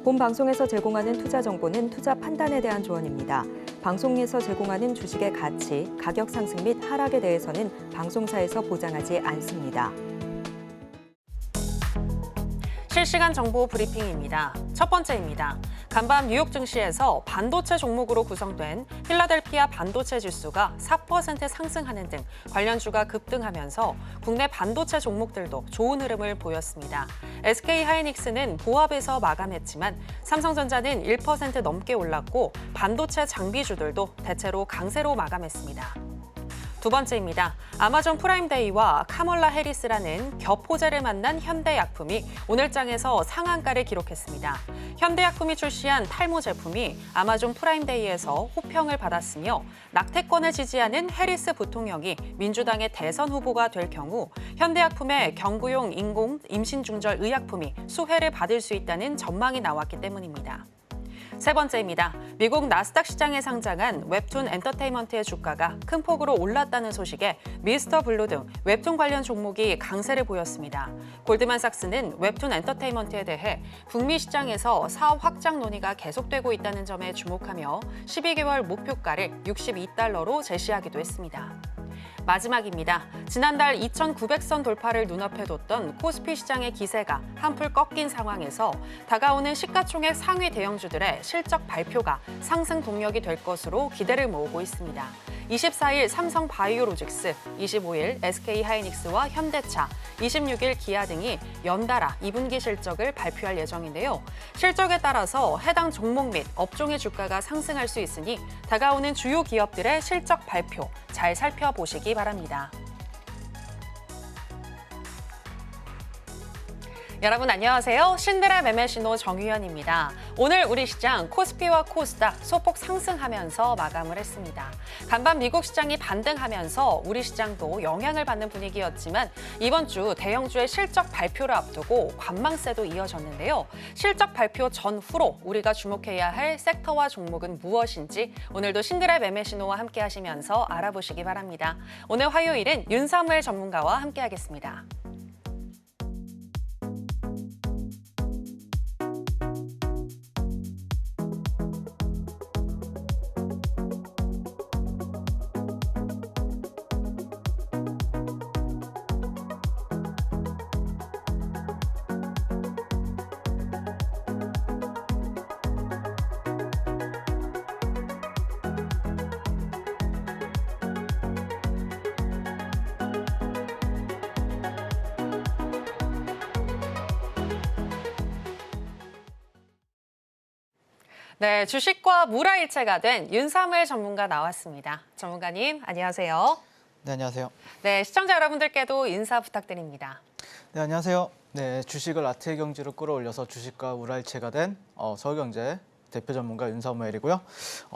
본 방송에서 제공하는 투자 정보는 투자 판단에 대한 조언입니다. 방송에서 제공하는 주식의 가치, 가격 상승 및 하락에 대해서는 방송사에서 보장하지 않습니다. 실시간 정보 브리핑입니다. 첫 번째입니다. 간밤 뉴욕 증시에서 반도체 종목으로 구성된 필라델피아 반도체 지수가 4% 상승하는 등 관련주가 급등하면서 국내 반도체 종목들도 좋은 흐름을 보였습니다. SK하이닉스는 보합에서 마감했지만 삼성전자는 1% 넘게 올랐고 반도체 장비주들도 대체로 강세로 마감했습니다. 두 번째입니다. 아마존 프라임데이와 카멀라 해리스라는 겹 호재를 만난 현대약품이 오늘장에서 상한가를 기록했습니다. 현대약품이 출시한 탈모 제품이 아마존 프라임데이에서 호평을 받았으며 낙태권을 지지하는 해리스 부통령이 민주당의 대선 후보가 될 경우 현대약품의 경구용 인공 임신 중절 의약품이 수혜를 받을 수 있다는 전망이 나왔기 때문입니다. 세 번째입니다. 미국 나스닥 시장에 상장한 웹툰 엔터테인먼트의 주가가 큰 폭으로 올랐다는 소식에 미스터 블루 등 웹툰 관련 종목이 강세를 보였습니다. 골드만삭스는 웹툰 엔터테인먼트에 대해 북미 시장에서 사업 확장 논의가 계속되고 있다는 점에 주목하며 12개월 목표가를 62달러로 제시하기도 했습니다. 마지막입니다. 지난달 2,900선 돌파를 눈앞에 뒀던 코스피 시장의 기세가 한풀 꺾인 상황에서 다가오는 시가총액 상위 대형주들의 실적 발표가 상승 동력이 될 것으로 기대를 모으고 있습니다. 24일 삼성바이오로직스, 25일 SK하이닉스와 현대차, 26일 기아 등이 연달아 2분기 실적을 발표할 예정인데요. 실적에 따라서 해당 종목 및 업종의 주가가 상승할 수 있으니 다가오는 주요 기업들의 실적 발표 잘 살펴보시기 바랍니다. 여러분 안녕하세요. 신드라 매매신호 정유현입니다. 오늘 우리 시장 코스피와 코스닥 소폭 상승하면서 마감을 했습니다. 간밤 미국 시장이 반등하면서 우리 시장도 영향을 받는 분위기였지만 이번 주 대형주의 실적 발표를 앞두고 관망세도 이어졌는데요. 실적 발표 전후로 우리가 주목해야 할 섹터와 종목은 무엇인지 오늘도 신드라 매매신호와 함께 하시면서 알아보시기 바랍니다. 오늘 화요일은 윤사무엘 전문가와 함께 하겠습니다. 네, 주식과 무라일체가 된 윤사무엘 전문가 나왔습니다. 전문가님, 안녕하세요. 네, 안녕하세요. 네, 시청자 여러분들께도 인사 부탁드립니다. 네, 안녕하세요. 네, 주식을 아트의 경지로 끌어올려서 주식과 무라일체가 된 서울경제 대표 전문가 윤사무엘이고요.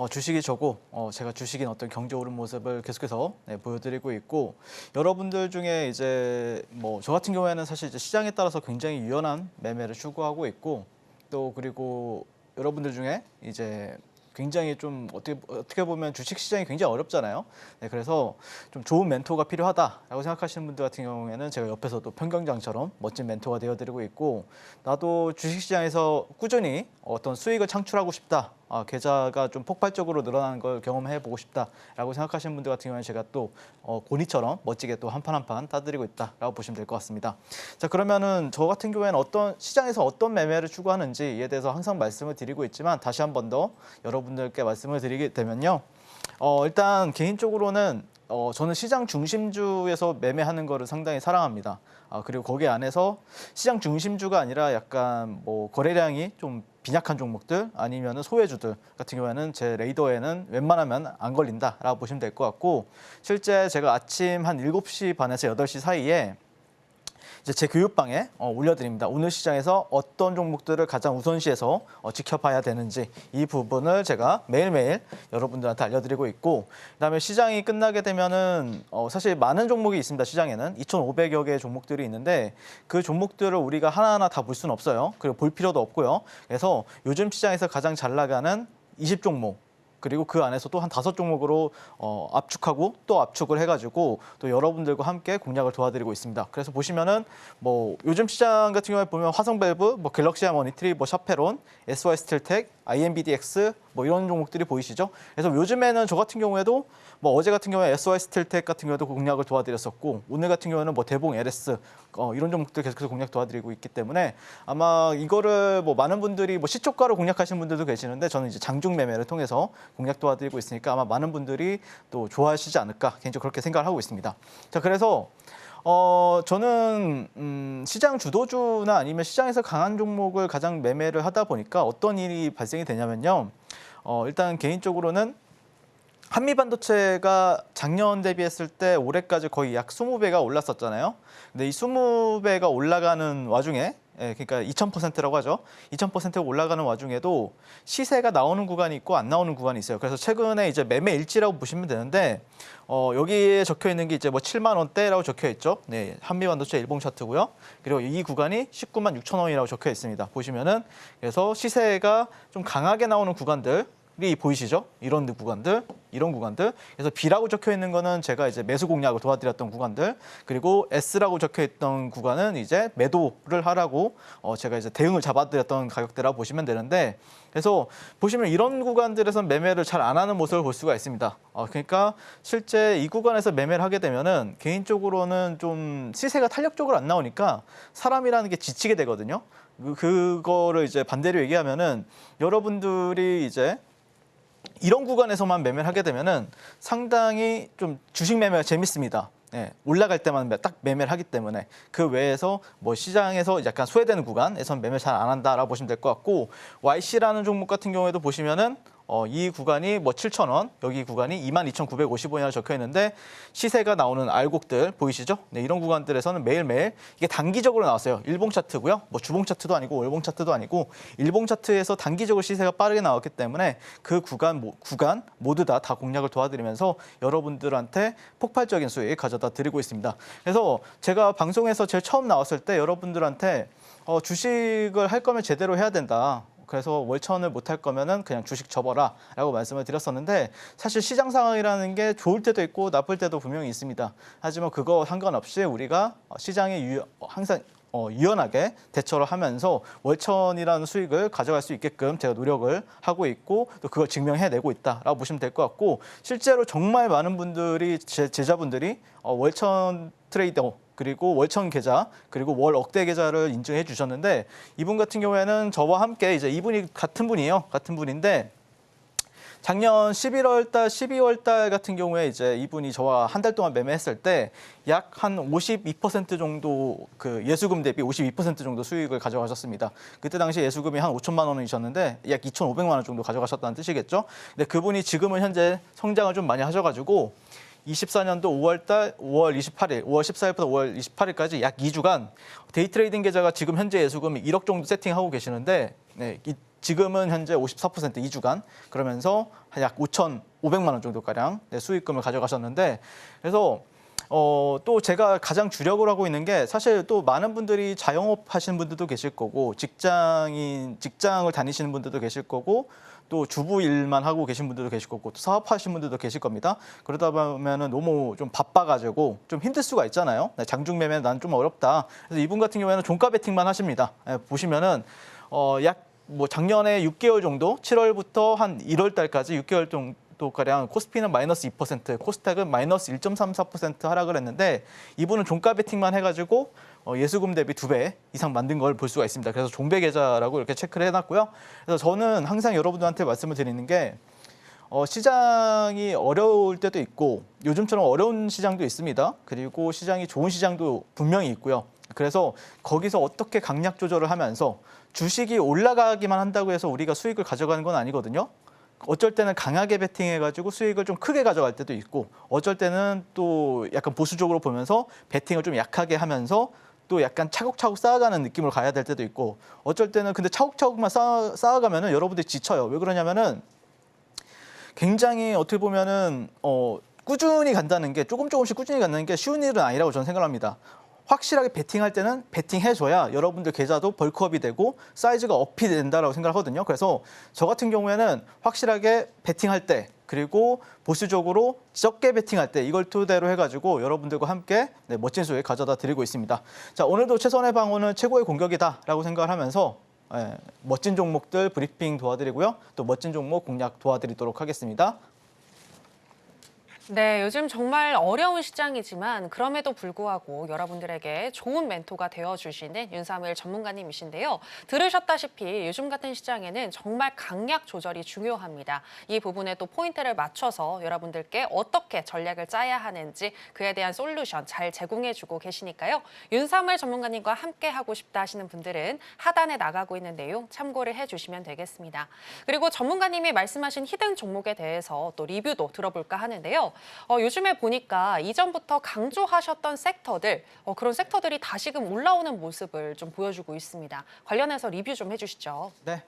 주식이 저고 제가 주식인 어떤 경제 오른 모습을 계속해서 보여드리고 있고 여러분들 중에 이제 저 같은 경우에는 사실 이제 시장에 따라서 굉장히 유연한 매매를 추구하고 있고 또 그리고 여러분들 중에 이제 굉장히 좀 어떻게 보면 주식 시장이 굉장히 어렵잖아요. 네, 그래서 좀 좋은 멘토가 필요하다라고 생각하시는 분들 같은 경우에는 제가 옆에서 또 평경장처럼 멋진 멘토가 되어드리고 있고 나도 주식 시장에서 꾸준히 어떤 수익을 창출하고 싶다. 계좌가 좀 폭발적으로 늘어나는 걸 경험해보고 싶다라고 생각하시는 분들 같은 경우는 제가 또 고니처럼 멋지게 또 한 판 한 판 따드리고 있다라고 보시면 될 것 같습니다. 자, 그러면은 저 같은 경우에는 시장에서 어떤 매매를 추구하는지에 대해서 항상 말씀을 드리고 있지만 다시 한 번 더 여러분들께 말씀을 드리게 되면요. 일단 개인적으로는 저는 시장 중심주에서 매매하는 거를 상당히 사랑합니다. 그리고 거기 안에서 시장 중심주가 아니라 약간 거래량이 좀 빈약한 종목들 아니면 소외주들 같은 경우에는 제 레이더에는 웬만하면 안 걸린다라고 보시면 될 것 같고 실제 제가 아침 한 7시 반에서 8시 사이에 이제 제 교육방에 올려드립니다. 오늘 시장에서 어떤 종목들을 가장 우선시해서 지켜봐야 되는지 이 부분을 제가 매일매일 여러분들한테 알려드리고 있고 그다음에 시장이 끝나게 되면은 사실 많은 종목이 있습니다. 시장에는 2,500여 개의 종목들이 있는데 그 종목들을 우리가 하나하나 다 볼 수는 없어요. 그리고 볼 필요도 없고요. 그래서 요즘 시장에서 가장 잘 나가는 20종목 그리고 그 안에서 또 한 5종목으로 압축하고 또 압축을 해가지고 또 여러분들과 함께 공략을 도와드리고 있습니다. 그래서 보시면은 뭐 요즘 시장 같은 경우에 보면 화성밸브, 뭐 갤럭시아 머니트리, 뭐 샤페론, SY 스틸텍, IMBDX 뭐 이런 종목들이 보이시죠? 그래서 요즘에는 저 같은 경우에도 뭐 어제 같은 경우에 SY 스틸텍 같은 경우에도 공략을 도와드렸었고 오늘 같은 경우에는 뭐 대봉 LS 이런 종목들 계속해서 공략 도와드리고 있기 때문에 아마 이거를 뭐 많은 분들이 뭐 시초가로 공략하시는 분들도 계시는데 저는 이제 장중 매매를 통해서 공략 도와드리고 있으니까 아마 많은 분들이 또 좋아하시지 않을까 개인적으로 그렇게 생각을 하고 있습니다. 자, 그래서 저는 시장 주도주나 아니면 시장에서 강한 종목을 가장 매매를 하다 보니까 어떤 일이 발생이 되냐면요. 일단 개인적으로는 한미반도체가 작년 대비했을 때 올해까지 거의 약 20배가 올랐었잖아요. 근데 이 20배가 올라가는 와중에 그러니까 2000%라고 하죠. 2000%가 올라가는 와중에도 시세가 나오는 구간이 있고 안 나오는 구간이 있어요. 그래서 최근에 이제 매매 일지라고 보시면 되는데 여기에 적혀 있는 게 이제 뭐 7만 원대라고 적혀 있죠. 네, 한미반도체 일봉 차트고요. 그리고 이 구간이 19만 6천 원이라고 적혀 있습니다. 보시면은 그래서 시세가 좀 강하게 나오는 구간들 이 보이시죠? 이런 구간들, 이런 구간들. 그래서 B라고 적혀 있는 거는 제가 이제 매수 공략을 도와드렸던 구간들, 그리고 S라고 적혀 있던 구간은 이제 매도를 하라고 제가 이제 대응을 잡아드렸던 가격대라고 보시면 되는데, 그래서 보시면 이런 구간들에서 매매를 잘 안 하는 모습을 볼 수가 있습니다. 그러니까 실제 이 구간에서 매매를 하게 되면은 개인적으로는 좀 시세가 탄력적으로 안 나오니까 사람이라는 게 지치게 되거든요. 그거를 이제 반대로 얘기하면은 여러분들이 이제 이런 구간에서만 매매를 하게 되면은 상당히 좀 주식 매매가 재밌습니다. 네, 올라갈 때만 딱 매매를 하기 때문에 그 외에서 뭐 시장에서 약간 소외되는 구간에선 매매 잘 안 한다라고 보시면 될 것 같고 YC라는 종목 같은 경우에도 보시면은 이 구간이 뭐 7,000원, 여기 구간이 22,950원이라고 적혀 있는데 시세가 나오는 알곡들 보이시죠? 네, 이런 구간들에서는 매일매일 이게 단기적으로 나왔어요. 일봉 차트고요. 뭐 주봉 차트도 아니고 월봉 차트도 아니고 일봉 차트에서 단기적으로 시세가 빠르게 나왔기 때문에 그 구간 모두 다 공략을 도와드리면서 여러분들한테 폭발적인 수익 가져다 드리고 있습니다. 그래서 제가 방송에서 제일 처음 나왔을 때 여러분들한테 주식을 할 거면 제대로 해야 된다. 그래서 월천을 못할 거면은 그냥 주식 접어라라고 말씀을 드렸었는데 사실 시장 상황이라는 게 좋을 때도 있고 나쁠 때도 분명히 있습니다. 하지만 그거 상관없이 우리가 시장에 항상 유연하게 대처를 하면서 월천이라는 수익을 가져갈 수 있게끔 제가 노력을 하고 있고 또 그걸 증명해내고 있다라고 보시면 될 것 같고 실제로 정말 많은 분들이 제자분들이 월천 트레이더 그리고 월천 계좌 그리고 월 억대 계좌를 인증해 주셨는데 이분 같은 경우에는 저와 함께 이제 이분이 같은 분이에요. 같은 분인데 작년 11월 달, 12월 달 같은 경우에 이제 이분이 저와 한 달 동안 매매했을 때 약 한 52% 정도 그 예수금 대비 52% 정도 수익을 가져가셨습니다. 그때 당시 예수금이 한 5천만 원이셨는데 약 2,500만 원 정도 가져가셨다는 뜻이겠죠. 근데 그분이 지금은 현재 성장을 좀 많이 하셔가지고 24년도 5월달 5월 28일, 5월 14일부터 5월 28일까지 약 2주간 데이 트레이딩 계좌가 지금 현재 예수금이 1억 정도 세팅하고 계시는데 네, 지금은 현재 54% 2주간 그러면서 약 5,500만 원 정도가량 수익금을 가져가셨는데 그래서 또 제가 가장 주력을 하고 있는 게 사실 또 많은 분들이 자영업 하시는 분들도 계실 거고 직장을 다니시는 분들도 계실 거고 또 주부 일만 하고 계신 분들도 계실 거고 또 사업하시는 분들도 계실 겁니다. 그러다 보면은 너무 좀 바빠가지고 좀 힘들 수가 있잖아요. 장중 매매는 난 좀 어렵다. 그래서 이분 같은 경우에는 종가 베팅만 하십니다. 보시면은 약 뭐 작년에 6개월 정도 7월부터 한 1월 달까지 6개월 정도가량 코스피는 마이너스 2%, 코스닥은 마이너스 1.34% 하락을 했는데 이분은 종가 베팅만 해가지고 예수금 대비 2배 이상 만든 걸 볼 수가 있습니다. 그래서 종배 계좌라고 이렇게 체크를 해놨고요. 그래서 저는 항상 여러분들한테 말씀을 드리는 게 시장이 어려울 때도 있고 요즘처럼 어려운 시장도 있습니다. 그리고 시장이 좋은 시장도 분명히 있고요. 그래서 거기서 어떻게 강약 조절을 하면서 주식이 올라가기만 한다고 해서 우리가 수익을 가져가는 건 아니거든요. 어쩔 때는 강하게 베팅해가지고 수익을 좀 크게 가져갈 때도 있고 어쩔 때는 또 약간 보수적으로 보면서 베팅을 좀 약하게 하면서 또 약간 차곡차곡 쌓아가는 느낌으로 가야 될 때도 있고 어쩔 때는 근데 차곡차곡만 쌓아가면은 여러분들이 지쳐요. 왜 그러냐면은 굉장히 어떻게 보면은 꾸준히 간다는 게 조금씩 꾸준히 간다는 게 쉬운 일은 아니라고 저는 생각합니다. 확실하게 베팅할 때는 베팅해줘야 여러분들 계좌도 벌크업이 되고 사이즈가 업이 된다라고 생각하거든요. 그래서 저 같은 경우에는 확실하게 베팅할 때 그리고 보수적으로 적게 베팅할 때 이걸 토대로 해가지고 여러분들과 함께 멋진 수익 가져다 드리고 있습니다. 자, 오늘도 최선의 방어는 최고의 공격이다라고 생각을 하면서 멋진 종목들 브리핑 도와드리고요. 또 멋진 종목 공략 도와드리도록 하겠습니다. 네, 요즘 정말 어려운 시장이지만 그럼에도 불구하고 여러분들에게 좋은 멘토가 되어주시는 윤사무엘 전문가님이신데요. 들으셨다시피 요즘 같은 시장에는 정말 강약 조절이 중요합니다. 이 부분에 또 포인트를 맞춰서 여러분들께 어떻게 전략을 짜야 하는지 그에 대한 솔루션 잘 제공해주고 계시니까요. 윤사무엘 전문가님과 함께 하고 싶다 하시는 분들은 하단에 나가고 있는 내용 참고를 해주시면 되겠습니다. 그리고 전문가님이 말씀하신 히든 종목에 대해서 또 리뷰도 들어볼까 하는데요. 요즘에 보니까 이전부터 강조하셨던 섹터들, 그런 섹터들이 다시금 올라오는 모습을 좀 보여주고 있습니다. 관련해서 리뷰 좀 해주시죠. 네.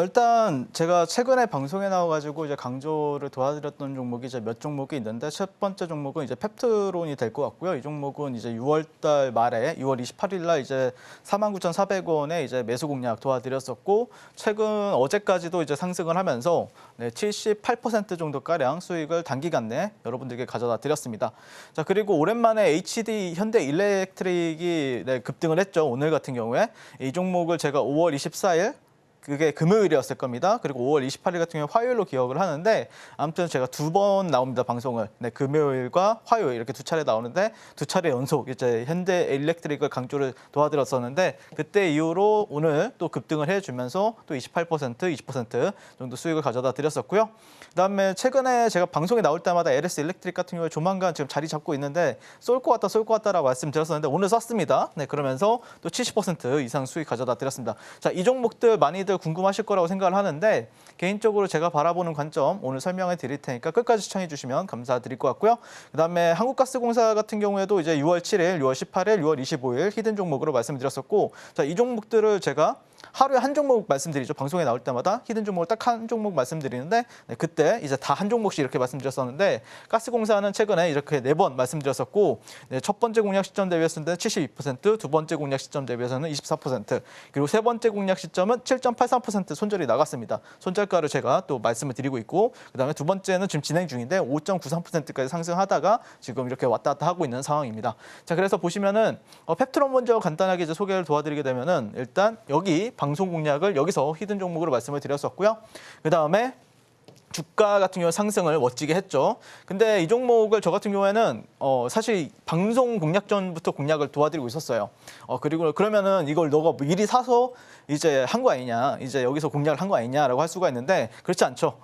일단 제가 최근에 방송에 나와가지고 이제 강조를 도와드렸던 종목이 이제 몇 종목이 있는데 첫 번째 종목은 이제 펩트론이 될 것 같고요. 이 종목은 이제 6월달 말에 6월 28일 날 이제 49,400원에 이제 매수 공략 도와드렸었고 최근 어제까지도 이제 상승을 하면서 78% 정도 가량 수익을 단기간 내 여러분들께 가져다 드렸습니다. 자, 그리고 오랜만에 HD 현대 일렉트릭이 급등을 했죠. 오늘 같은 경우에 이 종목을 제가 5월 24일 그게 금요일이었을 겁니다. 그리고 5월 28일 같은 경우에 화요일로 기억을 하는데 아무튼 제가 2번 나옵니다. 방송을. 금요일과 화요일 이렇게 두 차례 나오는데 두 차례 연속 이제 현대 일렉트릭을 강조를 도와드렸었는데 그때 이후로 오늘 또 급등을 해주면서 또 28%, 20% 정도 수익을 가져다 드렸었고요. 그다음에 최근에 제가 방송에 나올 때마다 LS 일렉트릭 같은 경우에 조만간 지금 자리 잡고 있는데 쏠 것 같다라고 말씀드렸었는데 오늘 쐈습니다. 그러면서 또 70% 이상 수익 가져다 드렸습니다. 자, 이 종목들 많이들 궁금하실 거라고 생각을 하는데 개인적으로 제가 바라보는 관점 오늘 설명해 드릴 테니까 끝까지 시청해 주시면 감사드릴 것 같고요. 그다음에 한국가스공사 같은 경우에도 이제 6월 7일, 6월 18일, 6월 25일 히든 종목으로 말씀드렸었고 자, 이 종목들을 제가 하루에 한 종목 말씀드리죠. 방송에 나올 때마다 히든 종목을 딱 한 종목 말씀드리는데 그때 이제 다 한 종목씩 이렇게 말씀드렸었는데 가스공사는 최근에 이렇게 4번 말씀드렸었고 첫 번째 공략 시점 대비했을 때 72%, 두 번째 공략 시점 대비해서는 24%, 그리고 세 번째 공략 시점은 7.83% 손절이 나갔습니다. 손절가를 제가 또 말씀을 드리고 있고 그다음에 두 번째는 지금 진행 중인데 5.93%까지 상승하다가 지금 이렇게 왔다 갔다 하고 있는 상황입니다. 자, 그래서 보시면은 펩트론 먼저 간단하게 이제 소개를 도와드리게 되면은 일단 여기 방송 공략을 여기서 히든 종목으로 말씀을 드렸었고요. 그다음에 주가 같은 경우 상승을 멋지게 했죠. 근데 이 종목을 저 같은 경우에는 사실 방송 공략 전부터 공략을 도와드리고 있었어요. 그리고 그러면은 이걸 너가 미리 사서 이제 한 거 아니냐, 이제 여기서 공략을 한 거 아니냐라고 할 수가 있는데 그렇지 않죠.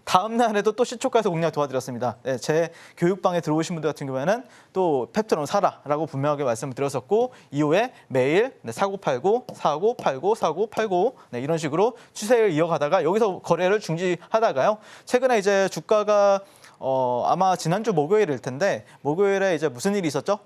다음 날에도 또 시초가에서 공략 도와드렸습니다. 제 교육방에 들어오신 분들 같은 경우에는 또 펩트론 사라라고 분명하게 말씀을 드렸었고 이후에 매일 사고 팔고 사고 팔고 사고 팔고 이런 식으로 추세를 이어가다가 여기서 거래를 중지하다가요. 최근에 이제 주가가 아마 지난주 목요일일 텐데 목요일에 이제 무슨 일이 있었죠?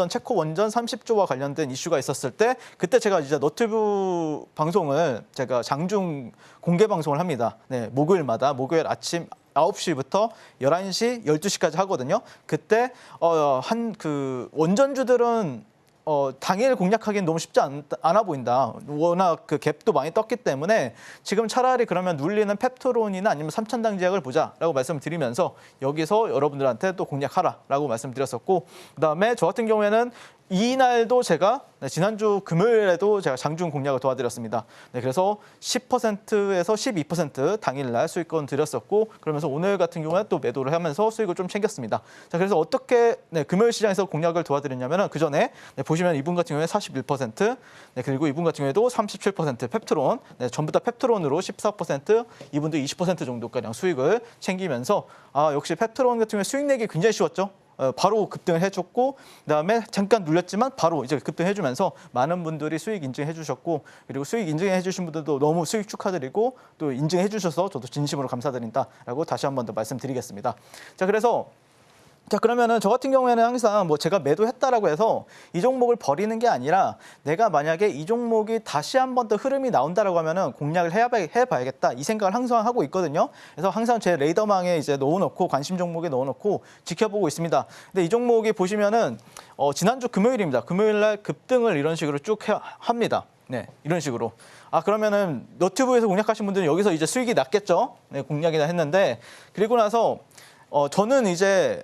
체코 원전 30조와 관련된 이슈가 있었을 때 그때 제가 이제 너튜브 방송을 제가 장중 공개 방송을 합니다. 목요일마다 목요일 아침 9시부터 11시, 12시까지 하거든요. 그때 그 원전주들은 당일 공략하기는 너무 쉽지 않아 보인다. 워낙 그 갭도 많이 떴기 때문에 지금 차라리 그러면 눌리는 펩트론이나 아니면 삼천당제약을 보자라고 말씀을 드리면서 여기서 여러분들한테 또 공략하라라고 말씀드렸었고 그다음에 저 같은 경우에는 이날도 제가 지난주 금요일에도 제가 장중 공략을 도와드렸습니다. 그래서 10%에서 12% 당일날 수익권 드렸었고 그러면서 오늘 같은 경우에 또 매도를 하면서 수익을 좀 챙겼습니다. 자, 그래서 어떻게 금요일 시장에서 공략을 도와드렸냐면은 그 전에 보시면 이분 같은 경우에 41%, 그리고 이분 같은 경우에도 37% 펩트론, 전부 다 펩트론으로 14%, 이분도 20% 정도가량 수익을 챙기면서 역시 펩트론 같은 경우에 수익 내기 굉장히 쉬웠죠. 바로 급등을 해줬고 그다음에 잠깐 눌렸지만 바로 이제 급등해주면서 많은 분들이 수익 인증해 주셨고 그리고 수익 인증해 주신 분들도 너무 수익 축하드리고 또 인증해 주셔서 저도 진심으로 감사드린다라고 다시 한 번 더 말씀드리겠습니다. 자, 그래서 자, 그러면은 저 같은 경우에는 항상 뭐 제가 매도했다라고 해서 이 종목을 버리는 게 아니라 내가 만약에 이 종목이 다시 한 번 더 흐름이 나온다라고 하면은 공략을 해봐야겠다 이 생각을 항상 하고 있거든요. 그래서 항상 제 레이더망에 이제 넣어놓고 관심 종목에 넣어놓고 지켜보고 있습니다. 근데 이 종목이 보시면은 지난주 금요일입니다. 금요일 날 급등을 이런 식으로 쭉 합니다. 네, 이런 식으로. 아, 그러면은 너튜브에서 공략하신 분들은 여기서 이제 수익이 났겠죠. 네, 공략이나 했는데 그리고 나서 저는 이제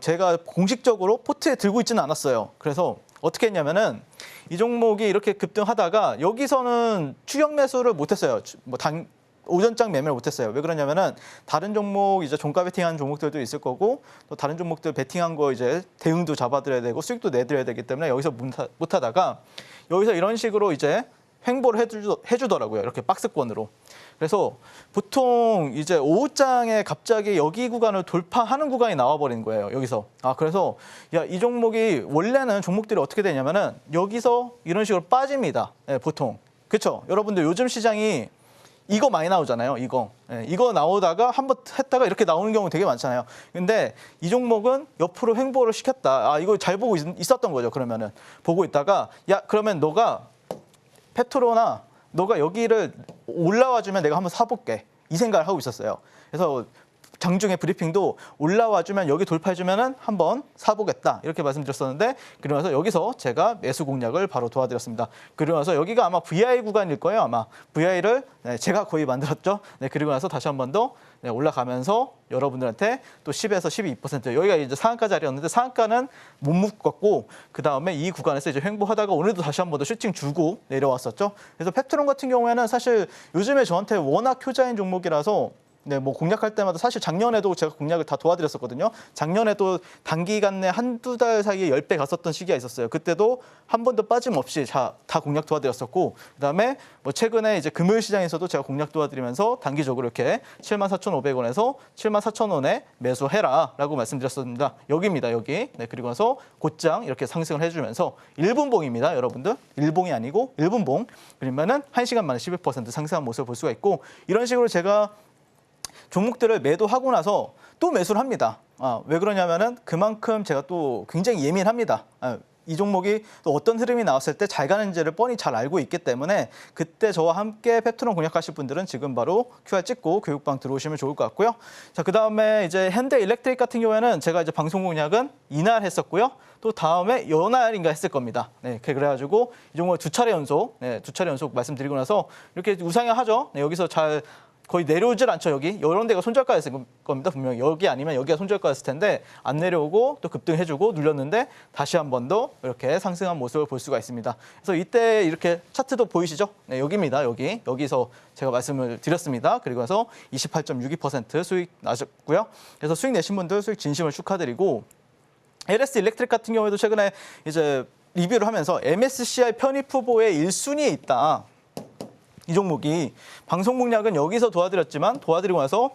제가 공식적으로 포트에 들고 있지는 않았어요. 그래서 어떻게 했냐면은 이 종목이 이렇게 급등하다가 여기서는 추격 매수를 못했어요. 오전장 매매를 못했어요. 왜 그러냐면은 다른 종목 이제 종가 베팅한 종목들도 있을 거고 또 다른 종목들 베팅한 거 이제 대응도 잡아드려야 되고 수익도 내드려야 되기 때문에 여기서 못하다가 여기서 이런 식으로 이제 횡보를 해주더라고요. 이렇게 박스권으로. 그래서 보통 이제 오후장에 갑자기 여기 구간을 돌파하는 구간이 나와버린 거예요. 여기서. 아, 그래서 야, 이 종목이 원래는 종목들이 어떻게 되냐면은 여기서 이런 식으로 빠집니다. 네, 보통. 그렇죠? 여러분들 요즘 시장이 이거 많이 나오잖아요. 이거. 네, 이거 나오다가 한번 했다가 이렇게 나오는 경우 되게 많잖아요. 근데 이 종목은 옆으로 횡보를 시켰다. 아, 이거 잘 보고 있었던 거죠. 그러면은 보고 있다가 야, 그러면 너가 페트로나 너가 여기를 올라와주면 내가 한번 사볼게. 이 생각을 하고 있었어요. 그래서 장중에 브리핑도 올라와주면 여기 돌파해주면 한번 사보겠다. 이렇게 말씀드렸었는데 그러고 나서 여기서 제가 매수 공략을 바로 도와드렸습니다. 그러고 나서 여기가 아마 VI 구간일 거예요. 아마 VI를 제가 거의 만들었죠. 네, 그리고 나서 다시 한 번 더 올라가면서 여러분들한테 또 10에서 12% 여기가 이제 상한가 자리였는데 상한가는 못 묶었고 그 다음에 이 구간에서 이제 횡보하다가 오늘도 다시 한 번 더 슈팅 주고 내려왔었죠. 그래서 펩트론 같은 경우에는 사실 요즘에 저한테 워낙 효자인 종목이라서 네, 뭐 공략할 때마다 사실 작년에도 제가 공략을 다 도와드렸었거든요. 작년에도 단기간 내 한두 달 사이에 10배 갔었던 시기가 있었어요. 그때도 한 번도 빠짐없이 다 공략 도와드렸었고 그다음에 뭐 최근에 이제 금요일 시장에서도 제가 공략 도와드리면서 단기적으로 이렇게 74,500원에서 74,000원에 매수해라라고 말씀드렸습니다. 여기입니다. 여기. 네, 그리고 나서 곧장 이렇게 상승을 해주면서 1분봉입니다. 여러분들. 일봉이 아니고 1분봉. 그러면은 1시간 만에 11% 상승한 모습을 볼 수가 있고 이런 식으로 제가 종목들을 매도하고 나서 또 매수를 합니다. 왜 그러냐면은 그만큼 제가 또 굉장히 예민합니다. 이 종목이 또 어떤 흐름이 나왔을 때 잘 가는지를 뻔히 잘 알고 있기 때문에 그때 저와 함께 펩트론 공략하실 분들은 지금 바로 QR 찍고 교육방 들어오시면 좋을 것 같고요. 자, 그다음에 이제 현대 일렉트릭 같은 경우에는 제가 이제 방송 공략은 이날 했었고요. 또 다음에 연날인가 했을 겁니다. 네, 그래가지고 이 종목 두 차례 연속 말씀드리고 나서 이렇게 우상향하죠. 네, 여기서 잘 거의 내려오질 않죠. 여기 이런 데가 손절가였을 겁니다. 분명히 여기 아니면 여기가 손절가였을 텐데 안 내려오고 또 급등해주고 눌렸는데 다시 한 번 더 이렇게 상승한 모습을 볼 수가 있습니다. 그래서 이때 이렇게 차트도 보이시죠? 네, 여기입니다. 여기서 제가 말씀을 드렸습니다. 그리고 나서 28.62% 수익 나셨고요. 그래서 수익 내신 분들 수익 진심을 축하드리고 LS 일렉트릭 같은 경우에도 최근에 이제 리뷰를 하면서 MSCI 편입 후보의 1순위에 있다. 이 종목이 방송 공략은 여기서 도와드리고 나서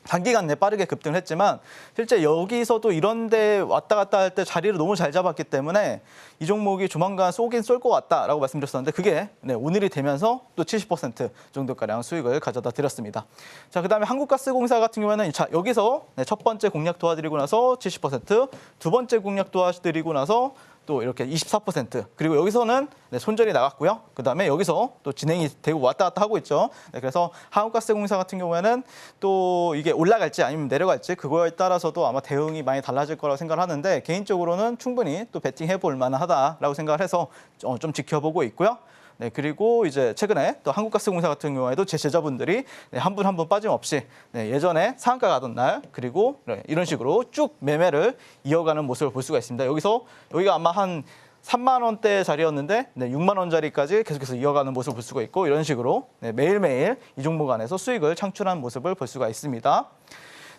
단기간 내 빠르게 급등을 했지만 실제 여기서도 이런 데 왔다 갔다 할 때 자리를 너무 잘 잡았기 때문에 이 종목이 조만간 쏘긴 쏠 것 같다라고 말씀드렸었는데 그게 오늘이 되면서 또 70% 정도가량 수익을 가져다 드렸습니다. 자, 그다음에 한국가스공사 같은 경우에는 여기서 첫 번째 공략 도와드리고 나서 70%, 두 번째 공략 도와드리고 나서 또 이렇게 24% 그리고 여기서는 손절이 나갔고요. 그다음에 여기서 또 진행이 되고 왔다 갔다 하고 있죠. 네, 그래서 한국가스공사 같은 경우에는 또 이게 올라갈지 아니면 내려갈지 그거에 따라서도 아마 대응이 많이 달라질 거라고 생각을 하는데 개인적으로는 충분히 또 베팅해 볼 만하다라고 생각을 해서 좀 지켜보고 있고요. 네, 그리고 이제 최근에 또 한국가스공사 같은 경우에도 제 제자분들이 한 분 한 분 빠짐없이 예전에 상한가 가던 날 그리고 이런 식으로 쭉 매매를 이어가는 모습을 볼 수가 있습니다. 여기가 아마 한 3만 원대 자리였는데 6만 원짜리까지 계속해서 이어가는 모습을 볼 수가 있고 이런 식으로 매일매일 이 종목 안에서 수익을 창출하는 모습을 볼 수가 있습니다.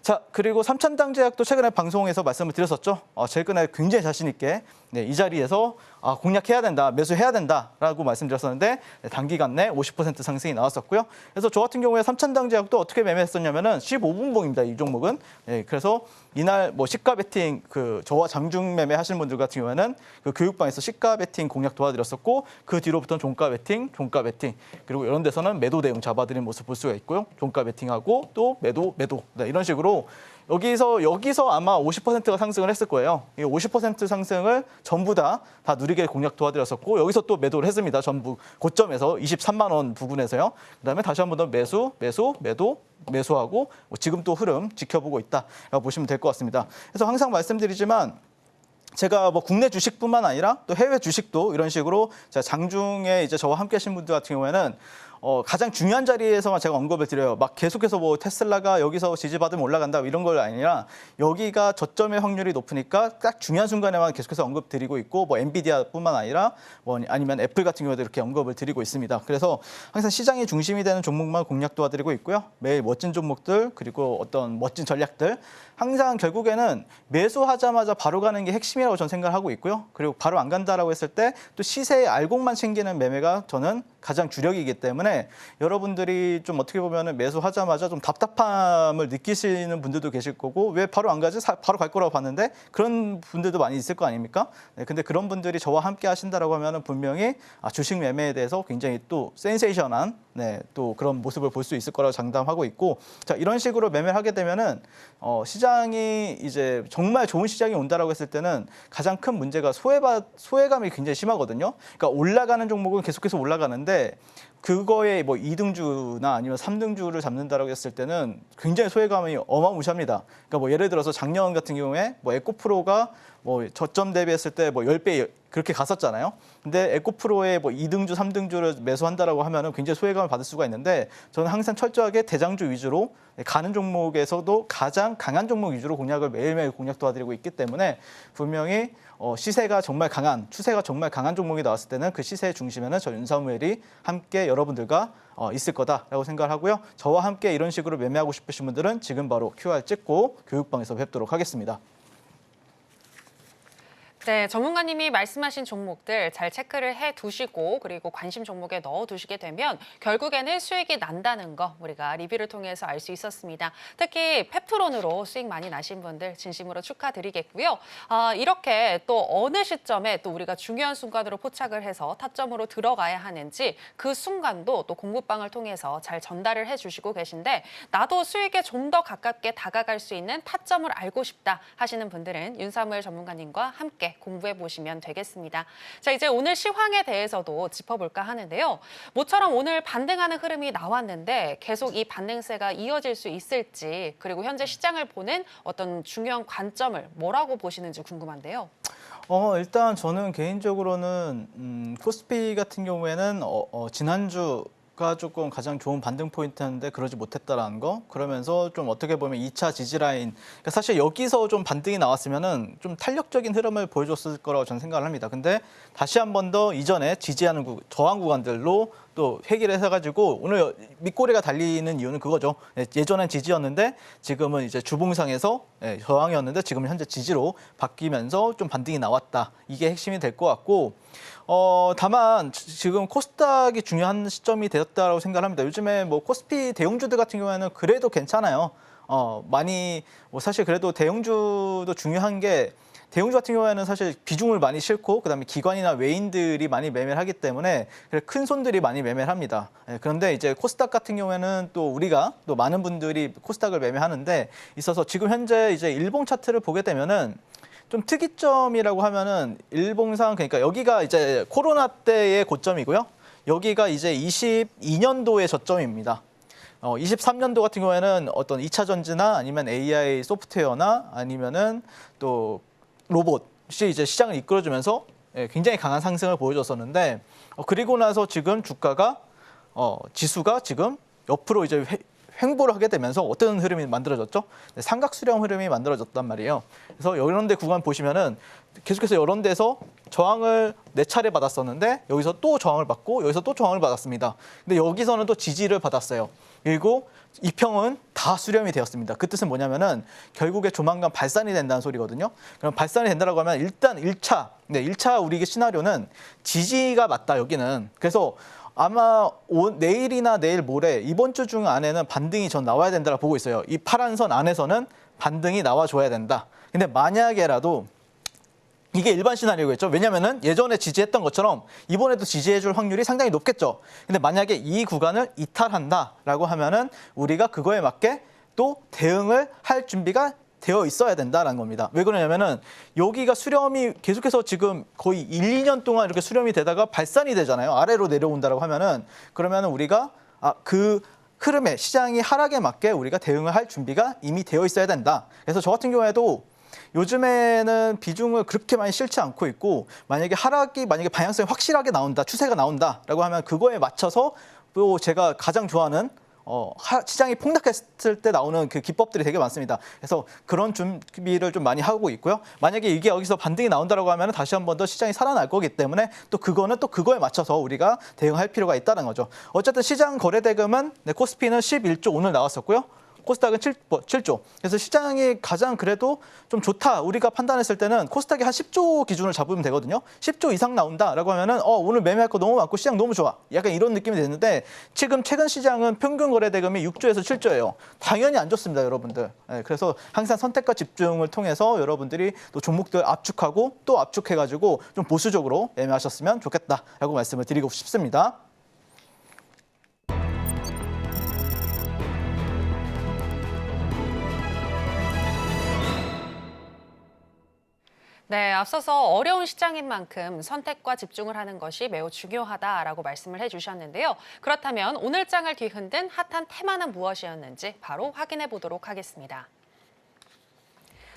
자, 그리고 삼천당제약도 최근에 방송에서 말씀을 드렸었죠. 최근에 굉장히 자신 있게 이 자리에서 공략해야 된다, 매수해야 된다라고 말씀드렸었는데 단기간 내 50% 상승이 나왔었고요. 그래서 저 같은 경우에 삼천당제약도 어떻게 매매했었냐면은 15분봉입니다. 이 종목은. 그래서 이날 뭐 시가 베팅 저와 장중 매매 하시는 분들 같은 경우에는 그 교육방에서 시가 베팅 공략 도와드렸었고 그 뒤로부터는 종가 베팅 그리고 이런 데서는 매도 대응 잡아드린 모습 볼 수가 있고요. 종가 베팅하고 또 매도 이런 식으로 여기서 아마 50%가 상승을 했을 거예요. 이 50% 상승을 전부 다 누리게 공략 도와드렸었고 여기서 또 매도를 했습니다. 전부 고점에서 23만 원 부근에서요. 그다음에 다시 한 번 더 매수하고 지금 또 흐름 지켜보고 있다라고 보시면 될 것 같습니다. 그래서 항상 말씀드리지만 제가 뭐 국내 주식뿐만 아니라 또 해외 주식도 이런 식으로 장중에 이제 저와 함께 하신 분들 같은 경우에는 가장 중요한 자리에서만 제가 언급을 드려요. 막 계속해서 뭐 테슬라가 여기서 지지받으면 올라간다 이런 걸 아니라 여기가 저점의 확률이 높으니까 딱 중요한 순간에만 계속해서 언급 드리고 있고 뭐 엔비디아뿐만 아니라 뭐 아니면 애플 같은 경우도 이렇게 언급을 드리고 있습니다. 그래서 항상 시장의 중심이 되는 종목만 공략 도와드리고 있고요. 매일 멋진 종목들 그리고 어떤 멋진 전략들 항상 결국에는 매수하자마자 바로 가는 게 핵심이라고 저는 생각을 하고 있고요. 그리고 바로 안 간다라고 했을 때 또 시세의 알곡만 챙기는 매매가 저는 가장 주력이기 때문에 여러분들이 좀 어떻게 보면은 매수하자마자 좀 답답함을 느끼시는 분들도 계실 거고 왜 바로 안 가지? 바로 갈 거라고 봤는데 그런 분들도 많이 있을 거 아닙니까? 네, 근데 그런 분들이 저와 함께 하신다라고 하면은 분명히 주식 매매에 대해서 굉장히 또 센세이션한 또 그런 모습을 볼 수 있을 거라고 장담하고 있고 자 이런 식으로 매매를 하게 되면은 시장이 이제 정말 좋은 시장이 온다라고 했을 때는 가장 큰 문제가 소외감이 굉장히 심하거든요. 그러니까 올라가는 종목은 계속해서 올라가는데 그거에 뭐 2등주나 아니면 3등주를 잡는다라고 했을 때는 굉장히 소외감이 어마무시합니다. 그러니까 뭐 예를 들어서 작년 같은 경우에 뭐 에코프로가 뭐 저점 대비했을 때 뭐 10배 그렇게 갔었잖아요. 근데 에코프로의 뭐 2등주, 3등주를 매수한다라고 하면은 굉장히 소외감을 받을 수가 있는데 저는 항상 철저하게 대장주 위주로 가는 종목에서도 가장 강한 종목 위주로 공략을 매일매일 공략 도와드리고 있기 때문에 분명히 시세가 정말 강한, 추세가 정말 강한 종목이 나왔을 때는 그 시세의 중심에는 저 윤사무엘이 함께 여러분들과 있을 거다라고 생각을 하고요. 저와 함께 이런 식으로 매매하고 싶으신 분들은 지금 바로 QR 찍고 교육방에서 뵙도록 하겠습니다. 네, 전문가님이 말씀하신 종목들 잘 체크를 해두시고 그리고 관심 종목에 넣어두시게 되면 결국에는 수익이 난다는 거 우리가 리뷰를 통해서 알 수 있었습니다. 특히 펩트론으로 수익 많이 나신 분들 진심으로 축하드리겠고요. 이렇게 또 어느 시점에 또 우리가 중요한 순간으로 포착을 해서 타점으로 들어가야 하는지 그 순간도 또 공부방을 통해서 잘 전달을 해주시고 계신데 나도 수익에 좀 더 가깝게 다가갈 수 있는 타점을 알고 싶다 하시는 분들은 윤사무엘 전문가님과 함께 공부해 보시면 되겠습니다. 자, 이제 오늘 시황에 대해서도 짚어볼까 하는데요. 모처럼 오늘 반등하는 흐름이 나왔는데 계속 이 반등세가 이어질 수 있을지 그리고 현재 시장을 보는 어떤 중요한 관점을 뭐라고 보시는지 궁금한데요. 일단 저는 개인적으로는 코스피 같은 경우에는 지난주가 조금 가장 좋은 반등 포인트였는데 그러지 못했다라는 거. 그러면서 좀 어떻게 보면 2차 지지라인. 그러니까 사실 여기서 좀 반등이 나왔으면은 좀 탄력적인 흐름을 보여줬을 거라고 저는 생각을 합니다. 근데 다시 한 번 더 이전에 지지하는 저항 구간들로 또 회귀를 해가지고 오늘 밑꼬리가 달리는 이유는 그거죠. 예전엔 지지였는데 지금은 이제 주봉상에서 저항이었는데 지금은 현재 지지로 바뀌면서 좀 반등이 나왔다. 이게 핵심이 될 것 같고 다만 지금 코스닥이 중요한 시점이 되었다고 생각을 합니다. 요즘에 뭐 코스피 대형주들 같은 경우에는 그래도 괜찮아요. 많이 사실 그래도 대형주도 중요한 게 대형주 같은 경우에는 사실 비중을 많이 싣고 그다음에 기관이나 외인들이 많이 매매를 하기 때문에 큰 손들이 많이 매매를 합니다. 그런데 이제 코스닥 같은 경우에는 또 우리가 또 많은 분들이 코스닥을 매매하는데 있어서 지금 현재 이제 일봉 차트를 보게 되면은 좀 특이점이라고 하면은 일봉상 그러니까 여기가 이제 코로나 때의 고점이고요. 여기가 이제 22년도의 저점입니다. 23년도 같은 경우에는 어떤 2차 전지나 아니면 AI 소프트웨어나 아니면은 또 로봇이 이제 시장을 이끌어주면서 굉장히 강한 상승을 보여줬었는데 그리고 나서 지금 주가가 지수가 지금 옆으로 이제 횡보를 하게 되면서 어떤 흐름이 만들어졌죠? 삼각수렴 흐름이 만들어졌단 말이에요. 그래서 이런 데 구간 보시면은 계속해서 이런 데서 저항을 4차례 받았었는데 여기서 또 저항을 받고 여기서 또 저항을 받았습니다. 근데 여기서는 또 지지를 받았어요. 그리고 이평은 다 수렴이 되었습니다. 그 뜻은 뭐냐면은 결국에 조만간 발산이 된다는 소리거든요. 그럼 발산이 된다라고 하면 일단 1차 우리 시나리오는 지지가 맞다 여기는. 그래서 아마 내일이나 내일 모레 이번 주 중 안에는 반등이 전 나와야 된다고 보고 있어요. 이 파란 선 안에서는 반등이 나와줘야 된다. 근데 만약에라도 이게 일반 시나리오겠죠. 왜냐면은 예전에 지지했던 것처럼 이번에도 지지해줄 확률이 상당히 높겠죠. 근데 만약에 이 구간을 이탈한다라고 하면은 우리가 그거에 맞게 또 대응을 할 준비가 되어 있어야 된다라는 겁니다. 왜 그러냐면은 여기가 수렴이 계속해서 지금 거의 1, 2년 동안 이렇게 수렴이 되다가 발산이 되잖아요. 아래로 내려온다라고 하면은 그러면은 우리가 그 흐름에 시장이 하락에 맞게 우리가 대응을 할 준비가 이미 되어 있어야 된다. 그래서 저 같은 경우에도 요즘에는 비중을 그렇게 많이 실지 않고 있고 만약에 만약에 방향성이 확실하게 나온다, 추세가 나온다라고 하면 그거에 맞춰서 또 제가 가장 좋아하는 시장이 폭락했을 때 나오는 그 기법들이 되게 많습니다. 그래서 그런 준비를 좀 많이 하고 있고요. 만약에 이게 여기서 반등이 나온다라고 하면 다시 한 번 더 시장이 살아날 거기 때문에 또 그거는 또 그거에 맞춰서 우리가 대응할 필요가 있다는 거죠. 어쨌든 시장 거래 대금은 코스피는 11조 오늘 나왔었고요. 코스닥은 7조. 그래서 시장이 가장 그래도 좀 좋다. 우리가 판단했을 때는 코스닥이 한 10조 기준을 잡으면 되거든요. 10조 이상 나온다라고 하면은 오늘 매매할 거 너무 많고 시장 너무 좋아. 약간 이런 느낌이 되는데 지금 최근 시장은 평균 거래 대금이 6조에서 7조예요. 당연히 안 좋습니다, 여러분들. 네, 그래서 항상 선택과 집중을 통해서 여러분들이 또 종목들 압축하고 또 압축해가지고 좀 보수적으로 매매하셨으면 좋겠다라고 말씀을 드리고 싶습니다. 네, 앞서서 어려운 시장인 만큼 선택과 집중을 하는 것이 매우 중요하다라고 말씀을 해주셨는데요. 그렇다면 오늘 장을 뒤흔든 핫한 테마는 무엇이었는지 바로 확인해 보도록 하겠습니다.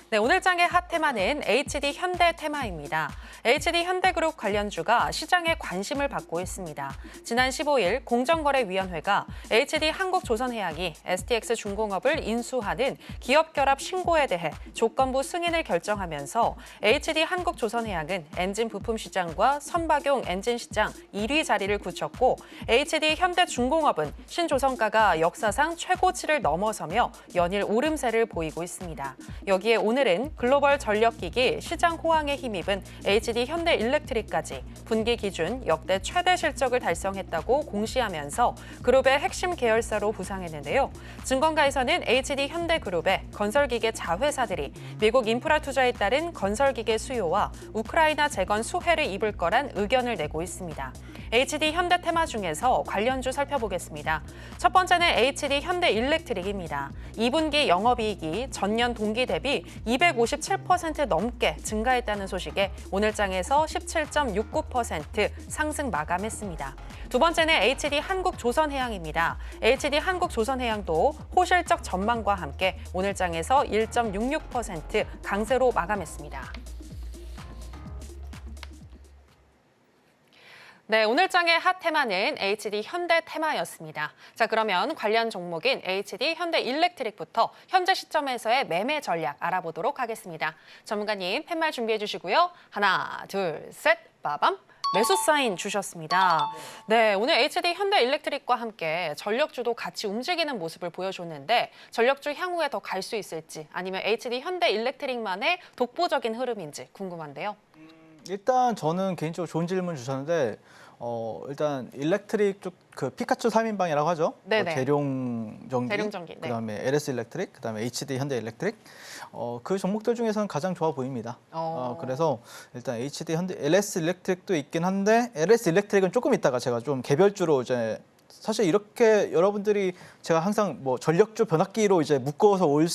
네, 오늘 장의 핫 테마는 HD 현대 테마입니다. HD 현대그룹 관련주가 시장에 관심을 받고 있습니다. 지난 15일 공정거래위원회가 HD 한국조선해양이 STX 중공업을 인수하는 기업결합 신고에 대해 조건부 승인을 결정하면서 HD 한국조선해양은 엔진 부품 시장과 선박용 엔진 시장 1위 자리를 굳혔고 HD 현대중공업은 신조선가가 역사상 최고치를 넘어서며 연일 오름세를 보이고 있습니다. 여기에 오늘은 글로벌 전력기기 시장 호황에 힘입은 HD 현대일렉트릭까지 분기 기준 역대 최대 실적을 달성했다고 공시하면서 그룹의 핵심 계열사로 부상했는데요. 증권가에서는 HD 현대그룹의 건설기계 자회사들이 미국 인프라 투자에 따른 건설기계 수요와 우크라이나 재건 수혜를 입을 거란 의견을 내고 있습니다. HD 현대 테마 중에서 관련주 살펴보겠습니다. 첫 번째는 HD 현대일렉트릭입니다. 2분기 영업이익이 전년 동기 대비 257% 넘게 증가했다는 소식에 오늘 장에서 17.69% 상승 마감했습니다. 두 번째는 HD 한국조선해양입니다. HD 한국조선해양도 호실적 전망과 함께 오늘 장에서 1.66% 강세로 마감했습니다. 네, 오늘 장의 핫 테마는 HD 현대 테마였습니다. 자, 그러면 관련 종목인 HD 현대일렉트릭부터 현재 시점에서의 매매 전략 알아보도록 하겠습니다. 전문가님 팻말 준비해 주시고요. 하나, 둘, 셋, 빠밤. 매수 사인 주셨습니다. 네, 오늘 HD 현대일렉트릭과 함께 전력주도 같이 움직이는 모습을 보여줬는데 전력주 향후에 더 갈 수 있을지 아니면 HD 현대일렉트릭만의 독보적인 흐름인지 궁금한데요. 일단 저는 개인적으로 좋은 질문 주셨는데 일단 일렉트릭 쪽 그 피카츄 3인방이라고 하죠. 네네. 대룡전기, 네. 그다음에 LS 일렉트릭, 그다음에 HD 현대 일렉트릭. 그 종목들 중에서는 가장 좋아 보입니다. 그래서 일단 HD 현대 LS 일렉트릭도 있긴 한데 LS 일렉트릭은 조금 있다가 제가 좀 개별주로 이제 사실 이렇게 여러분들이 제가 항상 뭐 전력주 변압기로 이제 묶어서 올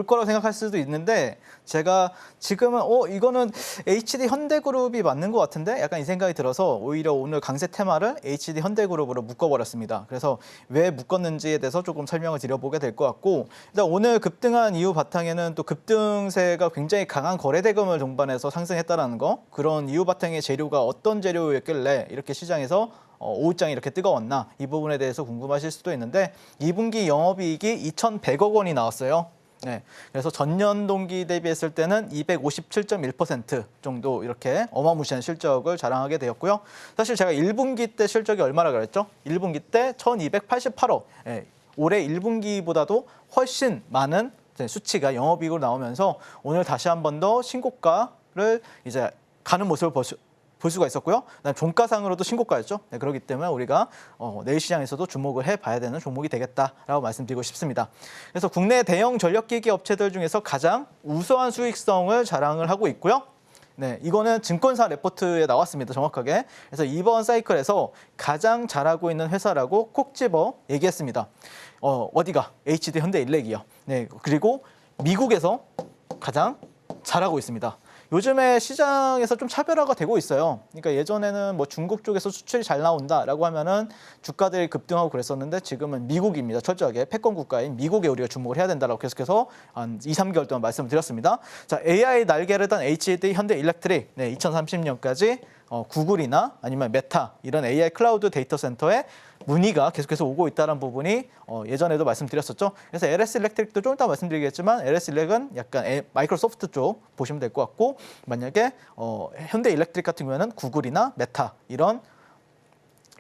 거라고 생각할 수도 있는데 제가 지금은 이거는 HD 현대그룹이 맞는 것 같은데 약간 이 생각이 들어서 오히려 오늘 강세 테마를 HD 현대그룹으로 묶어버렸습니다. 그래서 왜 묶었는지에 대해서 조금 설명을 드려보게 될 것 같고 일단 오늘 급등한 이유 바탕에는 또 급등세가 굉장히 강한 거래대금을 동반해서 상승했다는 거 그런 이유 바탕의 재료가 어떤 재료였길래 이렇게 시장에서 오후장이 이렇게 뜨거웠나 이 부분에 대해서 궁금하실 수도 있는데 2분기 영업이익이 2,100억 원이 나왔어요. 네, 그래서 전년 동기 대비했을 때는 257.1% 정도 이렇게 어마무시한 실적을 자랑하게 되었고요. 사실 제가 1분기 때 실적이 얼마나 그랬죠? 1분기 때 1,288억. 네, 올해 1분기보다도 훨씬 많은 수치가 영업이익으로 나오면서 오늘 다시 한 번 더 신고가를 이제 가는 모습을 볼 수가 있었고요. 그다음에 종가상으로도 신고가였죠. 네, 그렇기 때문에 우리가 내일 시장에서도 주목을 해봐야 되는 종목이 되겠다라고 말씀드리고 싶습니다. 그래서 국내 대형 전력기기 업체들 중에서 가장 우수한 수익성을 자랑을 하고 있고요. 네, 이거는 증권사 레포트에 나왔습니다. 정확하게. 그래서 이번 사이클에서 가장 잘하고 있는 회사라고 콕 집어 얘기했습니다. 어디가? HD 현대일렉이요. 네, 그리고 미국에서 가장 잘하고 있습니다. 요즘에 시장에서 좀 차별화가 되고 있어요. 그러니까 예전에는 뭐 중국 쪽에서 수출이 잘 나온다라고 하면은 주가들이 급등하고 그랬었는데 지금은 미국입니다. 철저하게 패권 국가인 미국에 우리가 주목을 해야 된다라고 계속해서 한 2, 3개월 동안 말씀을 드렸습니다. 자, AI 날개를 단 HD 현대일렉트릭, 네, 2030년까지 구글이나 아니면 메타 이런 AI 클라우드 데이터 센터에 문의가 계속해서 오고 있다는 부분이 예전에도 말씀드렸었죠. 그래서 LS 일렉트릭도 좀 이따 말씀드리겠지만 LS 일렉은 약간 마이크로소프트 쪽 보시면 될 것 같고 만약에 현대 일렉트릭 같은 경우에는 구글이나 메타 이런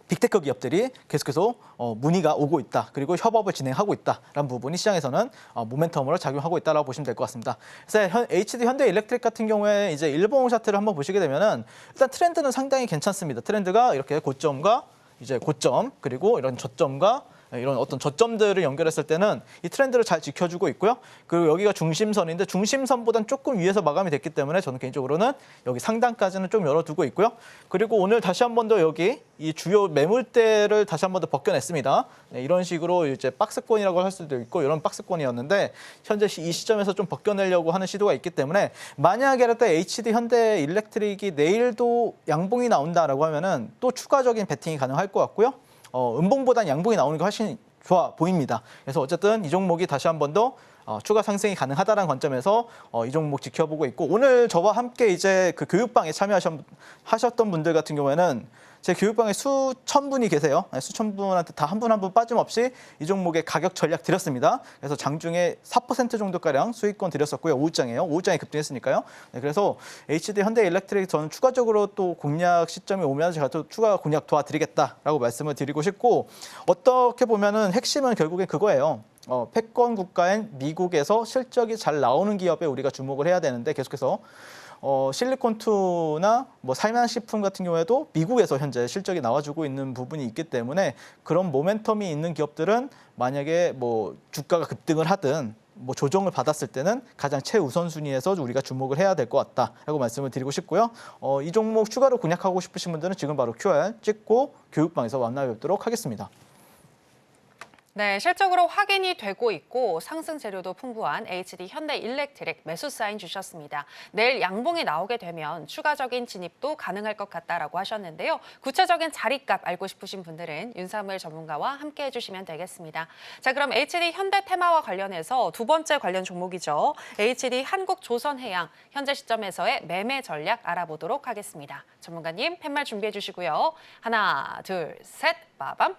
빅테크 기업들이 계속해서 문의가 오고 있다. 그리고 협업을 진행하고 있다라는 부분이 시장에서는 모멘텀으로 작용하고 있다라고 보시면 될 것 같습니다. 그래서 HD 현대 일렉트릭 같은 경우에 이제 일봉 차트를 한번 보시게 되면은 일단 트렌드는 상당히 괜찮습니다. 트렌드가 이렇게 고점과 이제 고점 그리고 이런 저점과 이런 어떤 저점들을 연결했을 때는 이 트렌드를 잘 지켜주고 있고요. 그리고 여기가 중심선인데 중심선보다는 조금 위에서 마감이 됐기 때문에 저는 개인적으로는 여기 상단까지는 좀 열어두고 있고요. 그리고 오늘 다시 한 번 더 여기 이 주요 매물대를 다시 한 번 더 벗겨냈습니다. 네, 이런 식으로 이제 박스권이라고 할 수도 있고 이런 박스권이었는데 현재 이 시점에서 좀 벗겨내려고 하는 시도가 있기 때문에 만약에 HD 현대 일렉트릭이 내일도 양봉이 나온다라고 하면은 또 추가적인 베팅이 가능할 것 같고요. 음봉보단 양봉이 나오는 게 훨씬 좋아 보입니다. 그래서 어쨌든 이 종목이 다시 한 번 더 추가 상승이 가능하다는 관점에서 이 종목 지켜보고 있고 오늘 저와 함께 이제 그 교육방에 참여하셨던 분들 같은 경우에는 제 교육방에 수천 분이 계세요. 수천 분한테 다 한 분 한 분 빠짐없이 이 종목의 가격 전략 드렸습니다. 그래서 장중에 4% 정도가량 수익권 드렸었고요. 오후장에요. 오후장에 급등했으니까요. 네, 그래서 HD 현대일렉트릭 저는 추가적으로 또 공략 시점이 오면 제가 또 추가 공략 도와드리겠다라고 말씀을 드리고 싶고 어떻게 보면은 핵심은 결국엔 그거예요. 패권 국가인 미국에서 실적이 잘 나오는 기업에 우리가 주목을 해야 되는데 계속해서 실리콘투나 뭐 살만식품 같은 경우에도 미국에서 현재 실적이 나와주고 있는 부분이 있기 때문에 그런 모멘텀이 있는 기업들은 만약에 뭐 주가가 급등을 하든 뭐 조정을 받았을 때는 가장 최우선순위에서 우리가 주목을 해야 될 것 같다라고 말씀을 드리고 싶고요. 이 종목 추가로 공략하고 싶으신 분들은 지금 바로 QR 찍고 교육방에서 만나 뵙도록 하겠습니다. 네, 실적으로 확인이 되고 있고 상승 재료도 풍부한 HD 현대 일렉트릭 매수 사인 주셨습니다. 내일 양봉이 나오게 되면 추가적인 진입도 가능할 것 같다라고 하셨는데요. 구체적인 자리값 알고 싶으신 분들은 윤사무엘 전문가와 함께 해주시면 되겠습니다. 자, 그럼 HD 현대 테마와 관련해서 두 번째 관련 종목이죠. HD 한국조선해양 현재 시점에서의 매매 전략 알아보도록 하겠습니다. 전문가님 팻말 준비해 주시고요. 하나, 둘, 셋, 빠밤.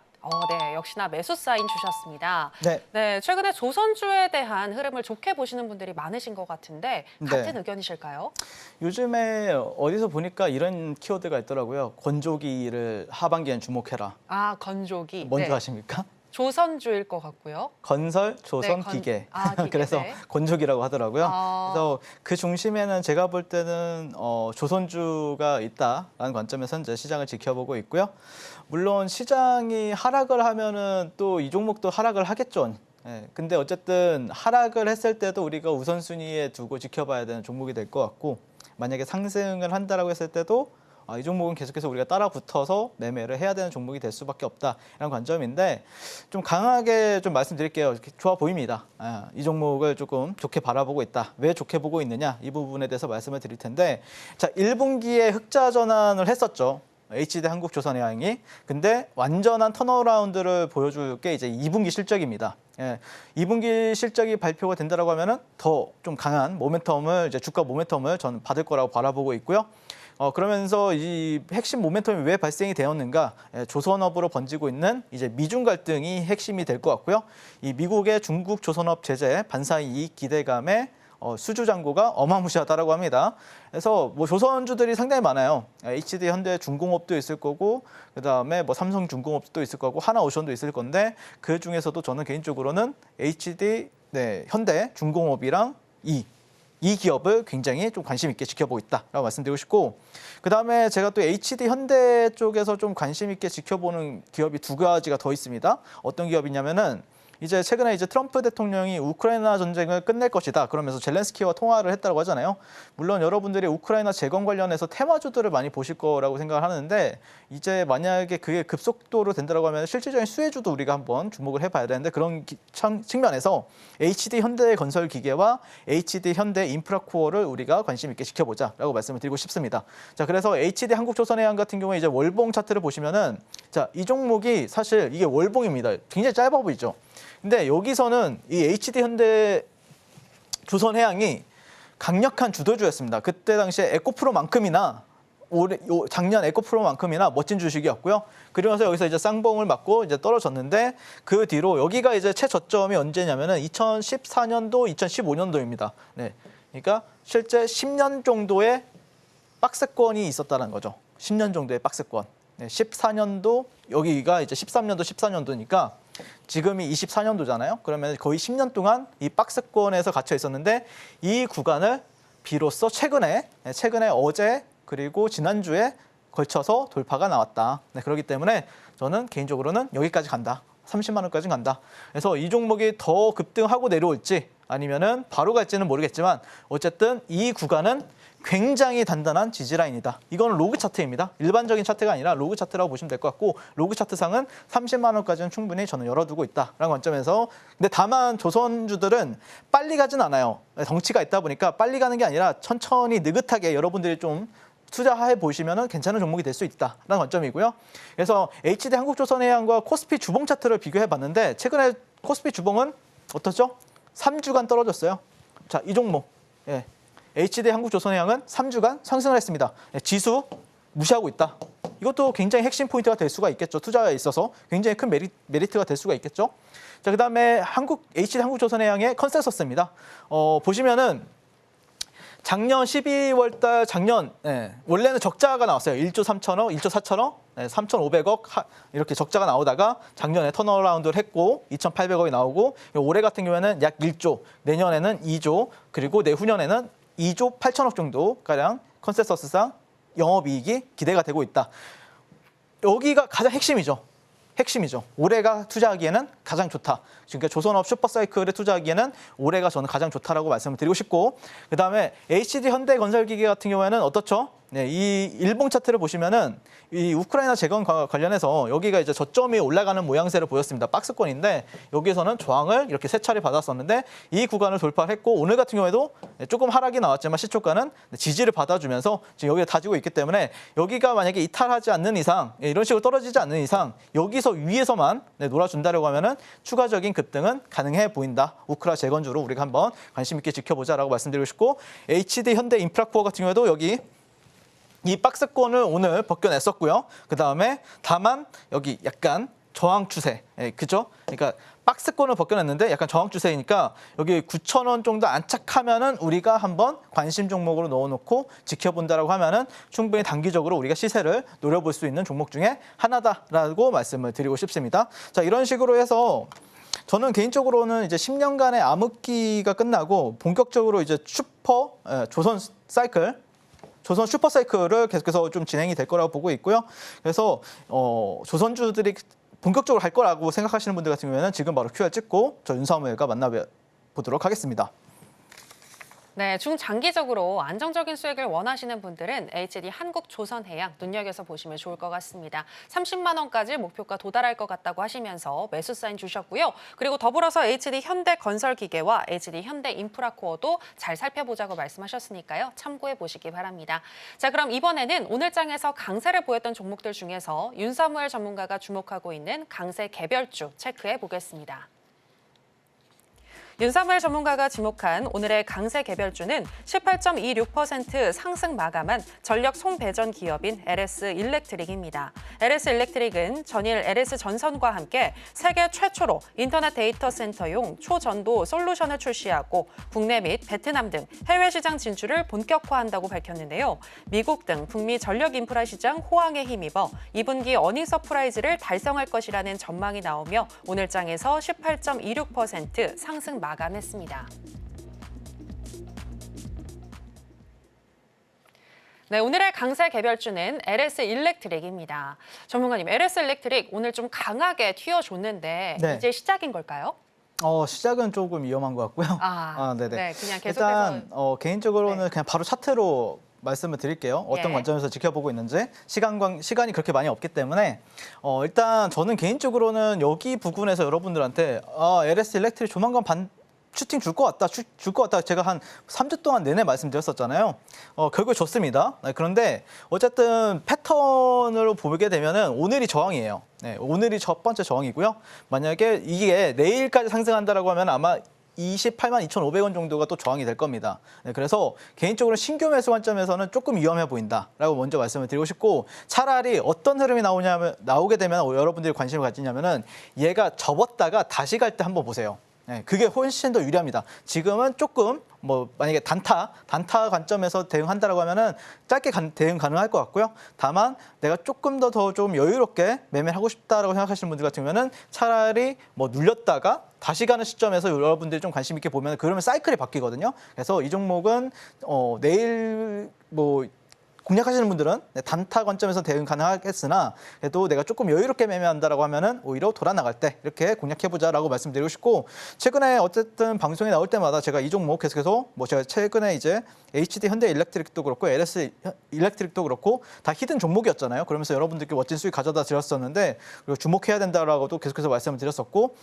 네, 역시나 매수 사인 주셨습니다. 네, 최근에 조선주에 대한 흐름을 좋게 보시는 분들이 많으신 것 같은데 같은 의견이실까요? 요즘에 어디서 보니까 이런 키워드가 있더라고요. 건조기를 하반기엔 주목해라. 아, 건조기. 뭔지 네. 아십니까? 조선주일 것 같고요. 건설, 조선, 네, 기계. 기계. 그래서 네. 건조기라고 하더라고요. 아. 그래서 그 중심에는 제가 볼 때는 조선주가 있다라는 관점에서 현재 시장을 지켜보고 있고요. 물론 시장이 하락을 하면은 또 이 종목도 하락을 하겠죠. 예, 근데 어쨌든 하락을 했을 때도 우리가 우선순위에 두고 지켜봐야 되는 종목이 될 것 같고 만약에 상승을 한다라고 했을 때도 이 종목은 계속해서 우리가 따라 붙어서 매매를 해야 되는 종목이 될 수밖에 없다라는 관점인데 좀 강하게 좀 말씀드릴게요. 좋아 보입니다. 이 종목을 조금 좋게 바라보고 있다. 왜 좋게 보고 있느냐 이 부분에 대해서 말씀을 드릴 텐데 자 1분기에 흑자 전환을 했었죠. HD 한국조선해양이. 근데 완전한 턴어라운드를 보여줄 게 이제 2분기 실적입니다. 예, 2분기 실적이 발표가 된다라고 하면은 더 좀 강한 모멘텀을 이제 주가 모멘텀을 저는 받을 거라고 바라보고 있고요. 그러면서 이 핵심 모멘텀이 왜 발생이 되었는가? 조선업으로 번지고 있는 이제 미중 갈등이 핵심이 될 것 같고요. 이 미국의 중국 조선업 제재 반사 이익 기대감에 수주 잔고가 어마무시하다라고 합니다. 그래서 뭐 조선주들이 상당히 많아요. HD 현대 중공업도 있을 거고 그다음에 뭐 삼성중공업도 있을 거고 하나오션도 있을 건데 그 중에서도 저는 개인적으로는 HD 현대 중공업이랑 이 기업을 굉장히 좀 관심 있게 지켜보고 있다라고 말씀드리고 싶고 그다음에 제가 또 HD 현대 쪽에서 좀 관심 있게 지켜보는 기업이 두 가지가 더 있습니다. 어떤 기업이냐면은 이제 최근에 이제 트럼프 대통령이 우크라이나 전쟁을 끝낼 것이다. 그러면서 젤렌스키와 통화를 했다고 하잖아요. 물론 여러분들이 우크라이나 재건 관련해서 테마주들을 많이 보실 거라고 생각을 하는데 이제 만약에 그게 급속도로 된다고 하면 실질적인 수혜주도 우리가 한번 주목을 해봐야 되는데 그런 측면에서 HD 현대 건설 기계와 HD 현대 인프라코어를 우리가 관심 있게 지켜보자라고 말씀을 드리고 싶습니다. 자, 그래서 HD 한국조선해양 같은 경우에 이제 월봉 차트를 보시면은 자, 이 종목이 사실 이게 월봉입니다. 굉장히 짧아 보이죠. 근데 여기서는 이 HD 현대 조선해양이 강력한 주도주였습니다. 그때 당시에 에코프로만큼이나 작년 에코프로만큼이나 멋진 주식이었고요. 그러면서 여기서 이제 쌍봉을 맞고 이제 떨어졌는데 그 뒤로 여기가 이제 최저점이 언제냐면은 2014년도, 2015년도입니다. 네. 그러니까 실제 10년 정도의 박스권이 있었다는 거죠. 10년 정도의 박스권. 네, 14년도 여기가 이제 13년도, 14년도니까 지금이 24년도잖아요. 그러면 거의 10년 동안 이 박스권에서 갇혀 있었는데 이 구간을 비로소 최근에 어제 그리고 지난주에 걸쳐서 돌파가 나왔다. 네, 그렇기 때문에 저는 개인적으로는 여기까지 간다. 30만 원까지 간다. 그래서 이 종목이 더 급등하고 내려올지 아니면은 바로 갈지는 모르겠지만 어쨌든 이 구간은 굉장히 단단한 지지라인이다. 이거는 로그 차트입니다. 일반적인 차트가 아니라 로그 차트라고 보시면 될 것 같고 로그 차트상은 30만 원까지는 충분히 저는 열어두고 있다라는 관점에서 근데 다만 조선주들은 빨리 가진 않아요. 덩치가 있다 보니까 빨리 가는 게 아니라 천천히 느긋하게 여러분들이 좀 투자해 보시면 괜찮은 종목이 될 수 있다라는 관점이고요. 그래서 HD 한국조선해양과 코스피 주봉 차트를 비교해 봤는데 최근에 코스피 주봉은 어떻죠? 3주간 떨어졌어요. 자, 이 종목. 예. HD 한국조선해양은 3주간 상승을 했습니다. 예, 지수 무시하고 있다. 이것도 굉장히 핵심 포인트가 될 수가 있겠죠. 투자에 있어서 굉장히 큰 메리트가 될 수가 있겠죠. 자, 그다음에 HD 한국조선해양의 컨센서스입니다. 보시면은 작년 12월 달 원래는 적자가 나왔어요. 1조 3천억, 1조 4천억, 3,500억 이렇게 적자가 나오다가 작년에 턴어라운드를 했고 2,800억이 나오고 올해 같은 경우에는 약 1조, 내년에는 2조, 그리고 내후년에는 2조 8천억 정도 가량 컨센서스상 영업이익이 기대가 되고 있다. 여기가 가장 핵심이죠. 올해가 투자하기에는 가장 좋다. 그러니까 조선업 슈퍼사이클에 투자하기에는 올해가 저는 가장 좋다라고 말씀을 드리고 싶고 그다음에 HD 현대건설기계 같은 경우에는 어떻죠? 네, 이 일봉 차트를 보시면은 이 우크라이나 재건 관련해서 여기가 이제 저점이 올라가는 모양새를 보였습니다. 박스권인데 여기에서는 저항을 이렇게 세 차례 받았었는데 이 구간을 돌파했고 오늘 같은 경우에도 조금 하락이 나왔지만 시초가는 지지를 받아주면서 지금 여기에 다지고 있기 때문에 여기가 만약에 이탈하지 않는 이상 이런 식으로 떨어지지 않는 이상 여기서 위에서만 놀아준다라고 하면은 추가적인 급등은 가능해 보인다. 우크라 재건주로 우리가 한번 관심 있게 지켜보자라고 말씀드리고 싶고 HD 현대 인프라코어 같은 경우에도 여기 이 박스권을 오늘 벗겨냈었고요. 그다음에 다만 여기 약간 저항 추세, 그죠? 그러니까 박스권을 벗겨냈는데 약간 저항 추세이니까 여기 9,000원 정도 안착하면은 우리가 한번 관심 종목으로 넣어놓고 지켜본다라고 하면은 충분히 단기적으로 우리가 시세를 노려볼 수 있는 종목 중에 하나다라고 말씀을 드리고 싶습니다. 자, 이런 식으로 해서 저는 개인적으로는 이제 10년간의 암흑기가 끝나고 본격적으로 이제 조선 슈퍼사이클을 계속해서 좀 진행이 될 거라고 보고 있고요. 그래서 조선주들이 본격적으로 갈 거라고 생각하시는 분들 같은 경우에는 지금 바로 QR 찍고 저 윤사무엘과 만나보도록 하겠습니다. 네, 중장기적으로 안정적인 수익을 원하시는 분들은 HD 한국조선해양 눈여겨서 보시면 좋을 것 같습니다. 30만 원까지 목표가 도달할 것 같다고 하시면서 매수 사인 주셨고요. 그리고 더불어서 HD 현대건설기계와 HD 현대인프라코어도 잘 살펴보자고 말씀하셨으니까요. 참고해 보시기 바랍니다. 자, 그럼 이번에는 오늘 장에서 강세를 보였던 종목들 중에서 윤사무엘 전문가가 주목하고 있는 강세 개별주 체크해 보겠습니다. 윤사무엘 전문가가 지목한 오늘의 강세 개별주는 18.26% 상승 마감한 전력 송배전 기업인 LS 일렉트릭입니다. LS 일렉트릭은 전일 LS 전선과 함께 세계 최초로 인터넷 데이터 센터용 초전도 솔루션을 출시하고 국내 및 베트남 등 해외 시장 진출을 본격화한다고 밝혔는데요. 미국 등 북미 전력 인프라 시장 호황에 힘입어 2분기 어닝 서프라이즈를 달성할 것이라는 전망이 나오며 오늘 장에서 18.26% 상승 마감했습니다. 네, 오늘의 강세 개별주는 LS 일렉트릭입니다. 전문가님, LS 일렉트릭 오늘 좀 강하게 튀어줬는데 네. 이제 시작인 걸까요? 시작은 조금 위험한 것 같고요. 네네. 네, 그냥 계속해서 일단 개인적으로는 네. 그냥 바로 차트로 말씀을 드릴게요. 어떤 예. 관점에서 지켜보고 있는지 시간이 그렇게 많이 없기 때문에 일단 저는 개인적으로는 여기 부분에서 여러분들한테 LS 일렉트릭 조만간 슈팅 줄 것 같다, 줄 것 같다. 제가 한 3주 동안 내내 말씀드렸었잖아요. 결국에 줬습니다. 네, 그런데 어쨌든 패턴으로 보게 되면은 오늘이 저항이에요. 네, 오늘이 첫 번째 저항이고요. 만약에 이게 내일까지 상승한다라고 하면 아마 28만 2,500원 정도가 또 저항이 될 겁니다. 네, 그래서 개인적으로 신규 매수 관점에서는 조금 위험해 보인다라고 먼저 말씀을 드리고 싶고, 차라리 어떤 흐름이 나오게 되면 여러분들이 관심을 가지냐면은 얘가 접었다가 다시 갈 때 한번 보세요. 네, 그게 훨씬 더 유리합니다. 지금은 조금 만약에 단타 관점에서 대응한다라고 하면은 짧게 대응 가능할 것 같고요. 다만 내가 조금 더 좀 여유롭게 매매를 하고 싶다라고 생각하시는 분들 같은 경우에는 차라리 눌렸다가 다시 가는 시점에서 여러분들이 좀 관심 있게 보면 그러면 사이클이 바뀌거든요. 그래서 이 종목은 내일 공략하시는 분들은 단타 관점에서 대응 가능하겠으나 그래도 내가 조금 여유롭게 매매한다라고 하면은 오히려 돌아 나갈 때 이렇게 공략해보자라고 말씀드리고 싶고, 최근에 어쨌든 방송이 나올 때마다 제가 이 종목 계속해서 제가 최근에 이제 HD 현대 일렉트릭도 그렇고 LS 일렉트릭도 그렇고 다 히든 종목이었잖아요. 그러면서 여러분들께 멋진 수익 가져다 드렸었는데, 그리고 주목해야 된다라고도 계속해서 말씀을 드렸었고,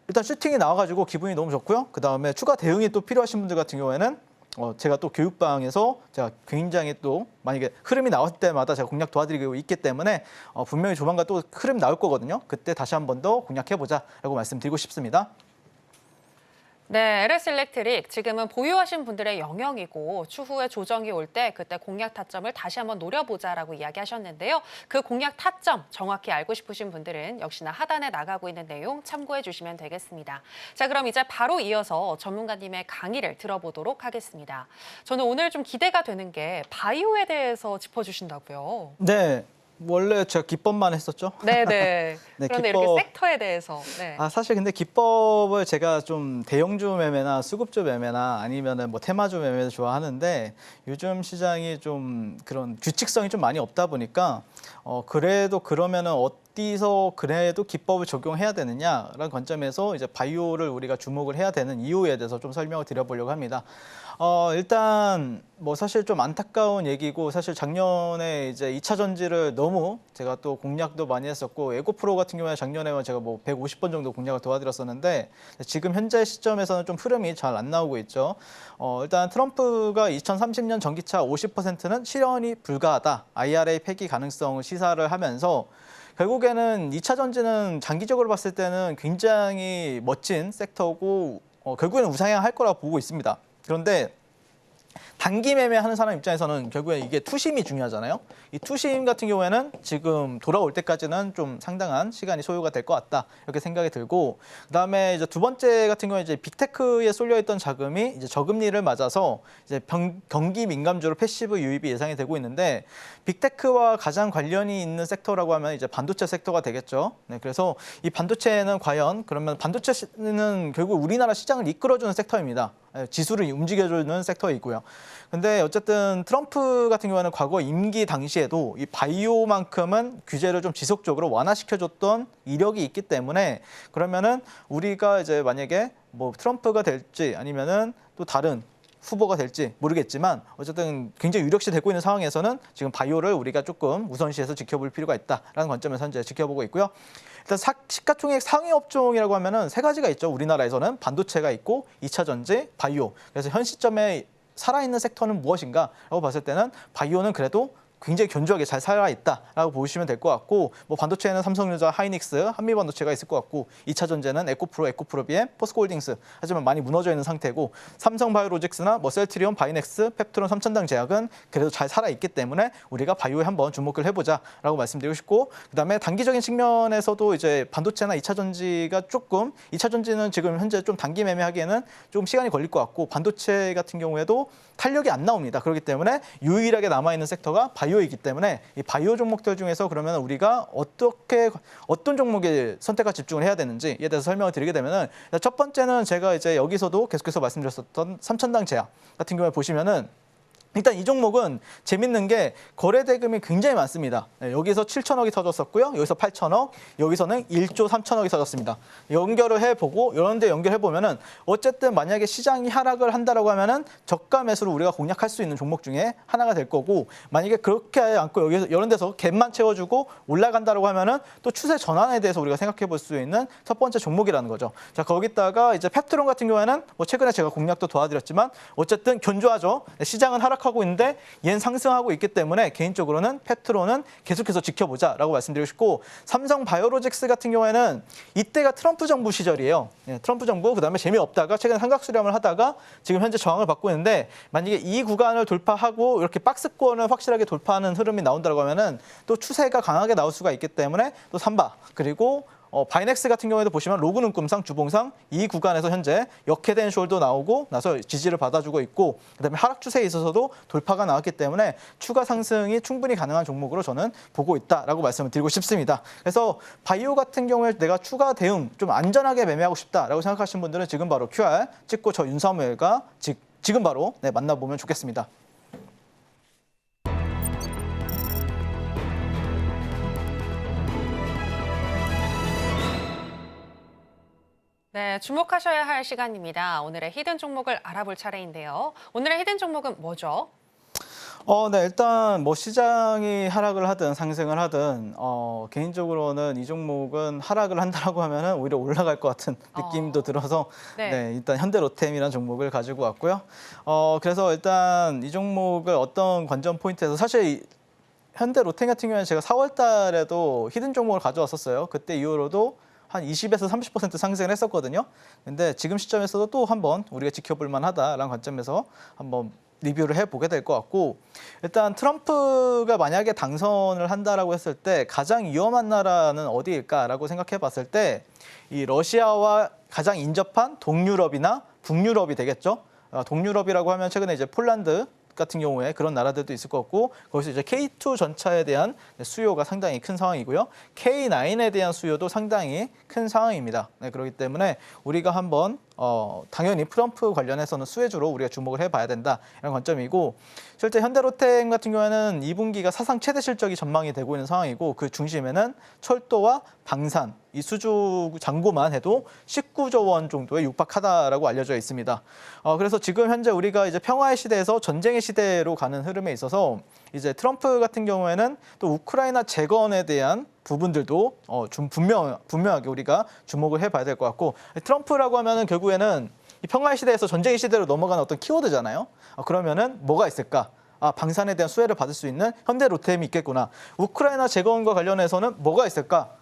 일단 슈팅이 나와가지고 기분이 너무 좋고요. 그 다음에 추가 대응이 또 필요하신 분들 같은 경우에는 제가 또 교육방에서 제가 굉장히 또 만약에 흐름이 나올 때마다 제가 공략 도와드리고 있기 때문에 분명히 조만간 또 흐름 나올 거거든요. 그때 다시 한 번 더 공략해보자라고 말씀드리고 싶습니다. 네, LS 일렉트릭 지금은 보유하신 분들의 영역이고 추후에 조정이 올 때 그때 공략 타점을 다시 한번 노려보자라고 이야기하셨는데요. 그 공략 타점 정확히 알고 싶으신 분들은 역시나 하단에 나가고 있는 내용 참고해 주시면 되겠습니다. 자, 그럼 이제 바로 이어서 전문가님의 강의를 들어보도록 하겠습니다. 저는 오늘 좀 기대가 되는 게 바이오에 대해서 짚어주신다고요. 네. 원래 제가 기법만 했었죠. 네네. 네, 그런데 기법. 이렇게 섹터에 대해서. 네. 사실 근데 기법을 제가 좀 대형주 매매나 수급주 매매나 아니면은 테마주 매매를 좋아하는데, 요즘 시장이 좀 그런 규칙성이 좀 많이 없다 보니까 그래도 그러면은 어디서 그래도 기법을 적용해야 되느냐라는 관점에서 이제 바이오를 우리가 주목을 해야 되는 이유에 대해서 좀 설명을 드려보려고 합니다. 일단 사실 좀 안타까운 얘기고, 사실 작년에 이제 2차 전지를 너무 제가 또 공략도 많이 했었고, 에고프로 같은 경우에 작년에만 제가 150번 정도 공략을 도와드렸었는데, 지금 현재 시점에서는 좀 흐름이 잘 안 나오고 있죠. 일단 트럼프가 2030년 전기차 50%는 실현이 불가하다, IRA 폐기 가능성을 시사를 하면서 결국에는 2차 전지는 장기적으로 봤을 때는 굉장히 멋진 섹터고 결국에는 우상향할 거라고 보고 있습니다. 그런데 단기 매매하는 사람 입장에서는 결국에 이게 투심이 중요하잖아요. 이 투심 같은 경우에는 지금 돌아올 때까지는 좀 상당한 시간이 소요가 될 것 같다, 이렇게 생각이 들고, 그다음에 이제 두 번째 같은 경우에 이제 빅테크에 쏠려 있던 자금이 이제 저금리를 맞아서 이제 경기 민감주로 패시브 유입이 예상이 되고 있는데, 빅테크와 가장 관련이 있는 섹터라고 하면 이제 반도체 섹터가 되겠죠. 네, 그래서 이 반도체는 과연 그러면 반도체는 결국 우리나라 시장을 이끌어주는 섹터입니다. 지수를 움직여주는 섹터이고요. 근데 어쨌든 트럼프 같은 경우에는 과거 임기 당시에도 이 바이오만큼은 규제를 좀 지속적으로 완화시켜줬던 이력이 있기 때문에, 그러면은 우리가 이제 만약에 트럼프가 될지 아니면은 또 다른 후보가 될지 모르겠지만 어쨌든 굉장히 유력시 되고 있는 상황에서는 지금 바이오를 우리가 조금 우선시해서 지켜볼 필요가 있다라는 관점에서 현재 지켜보고 있고요. 일단 시가총액 상위 업종이라고 하면은 세 가지가 있죠. 우리나라에서는 반도체가 있고 2차 전지, 바이오. 그래서 현 시점에 살아있는 섹터는 무엇인가라고 봤을 때는 바이오는 그래도 굉장히 견조하게 잘 살아있다라고 보시면 될 것 같고, 반도체에는 삼성전자, 하이닉스, 한미반도체가 있을 것 같고, 2차 전지는 에코프로비엠, 포스코홀딩스, 하지만 많이 무너져 있는 상태고, 삼성바이오로직스나 셀트리온, 바이넥스, 펩트론, 삼천당 제약은 그래도 잘 살아있기 때문에 우리가 바이오에 한번 주목을 해보자라고 말씀드리고 싶고, 그다음에 단기적인 측면에서도 이제 반도체나 2차 전지가 조금, 2차 전지는 지금 현재 좀 단기 매매하기에는 조금 시간이 걸릴 것 같고, 반도체 같은 경우에도 탄력이 안 나옵니다. 그렇기 때문에 유일하게 남아있는 섹터가 바이오이기 때문에 이 바이오 종목들 중에서 그러면 우리가 어떤 종목에 선택과 집중을 해야 되는지에 대해서 설명을 드리게 되면은, 첫 번째는 제가 이제 여기서도 계속해서 말씀드렸었던 삼천당 제약 같은 경우에 보시면은 일단 이 종목은 재밌는 게 거래 대금이 굉장히 많습니다. 네, 여기서 7천억이 터졌었고요. 여기서 8천억, 여기서는 1조 3천억이 터졌습니다. 연결을 해보고 이런 데 연결해보면은 어쨌든 만약에 시장이 하락을 한다라고 하면은 저가 매수로 우리가 공략할 수 있는 종목 중에 하나가 될 거고, 만약에 그렇게 않고 여기서 이런 데서 갭만 채워주고 올라간다라고 하면은 또 추세 전환에 대해서 우리가 생각해 볼 수 있는 첫 번째 종목이라는 거죠. 자, 거기다가 이제 펩트론 같은 경우에는 뭐 최근에 제가 공략도 도와드렸지만 어쨌든 견조하죠. 시장은 하락하고 있는데 얘는 상승하고 있기 때문에 개인적으로는 펩트론은 계속해서 지켜보자라고 말씀드리고 싶고, 삼성 바이오로직스 같은 경우에는 이때가 트럼프 정부 시절이에요. 트럼프 정부, 그다음에 재미없다가 최근에 삼각 수렴을 하다가 지금 현재 저항을 받고 있는데, 만약에 이 구간을 돌파하고 이렇게 박스권을 확실하게 돌파하는 흐름이 나온다고 하면은 또 추세가 강하게 나올 수가 있기 때문에 또 삼바, 그리고 바이넥스 같은 경우에도 보시면 로그 눈금상, 주봉상 이 구간에서 현재 역헤드앤 숄더 나오고 나서 지지를 받아주고 있고, 그다음에 하락 추세에 있어서도 돌파가 나왔기 때문에 추가 상승이 충분히 가능한 종목으로 저는 보고 있다라고 말씀을 드리고 싶습니다. 그래서 바이오 같은 경우에 내가 추가 대응 좀 안전하게 매매하고 싶다라고 생각하시는 분들은 지금 바로 QR 찍고 저 윤사무엘과 지금 바로 만나보면 좋겠습니다. 네, 주목하셔야 할 시간입니다. 오늘의 히든 종목을 알아볼 차례인데요. 오늘의 히든 종목은 뭐죠? 네, 일단 뭐 시장이 하락을 하든 상승을 하든 개인적으로는 이 종목은 하락을 한다라고 하면은 오히려 올라갈 것 같은 느낌도 들어서 네. 일단 현대로템이라는 종목을 가지고 왔고요. 그래서 일단 이 종목을 어떤 관전 포인트에서 사실 현대로템 같은 경우에는 제가 4월 달에도 히든 종목을 가져왔었어요. 그때 이후로도 한 20에서 30% 상승을 했었거든요. 근데 지금 시점에서도 또 한번 우리가 지켜볼 만하다라는 관점에서 한번 리뷰를 해보게 될 것 같고, 일단 트럼프가 만약에 당선을 한다라고 했을 때 가장 위험한 나라는 어디일까라고 생각해 봤을 때 이 러시아와 가장 인접한 동유럽이나 북유럽이 되겠죠. 동유럽이라고 하면 최근에 이제 폴란드 같은 경우에 그런 나라들도 있을 것 같고, 거기서 이제 K2 전차에 대한 수요가 상당히 큰 상황이고요. K9에 대한 수요도 상당히 큰 상황입니다. 그렇기 때문에 우리가 한번 당연히 트럼프 관련해서는 수혜주로 우리가 주목을 해봐야 된다, 이런 관점이고, 실제 현대로템 같은 경우에는 2분기가 사상 최대 실적이 전망이 되고 있는 상황이고, 그 중심에는 철도와 방산, 이 수주 잔고만 해도 19조 원 정도에 육박하다라고 알려져 있습니다. 그래서 지금 현재 우리가 이제 평화의 시대에서 전쟁의 시대로 가는 흐름에 있어서 이제 트럼프 같은 경우에는 또 우크라이나 재건에 대한 부분들도 좀 분명하게 우리가 주목을 해봐야 될 것 같고, 트럼프라고 하면은 결국에는 이 평화의 시대에서 전쟁의 시대로 넘어가는 어떤 키워드잖아요. 그러면은 뭐가 있을까? 방산에 대한 수혜를 받을 수 있는 현대로템이 있겠구나. 우크라이나 재건과 관련해서는 뭐가 있을까?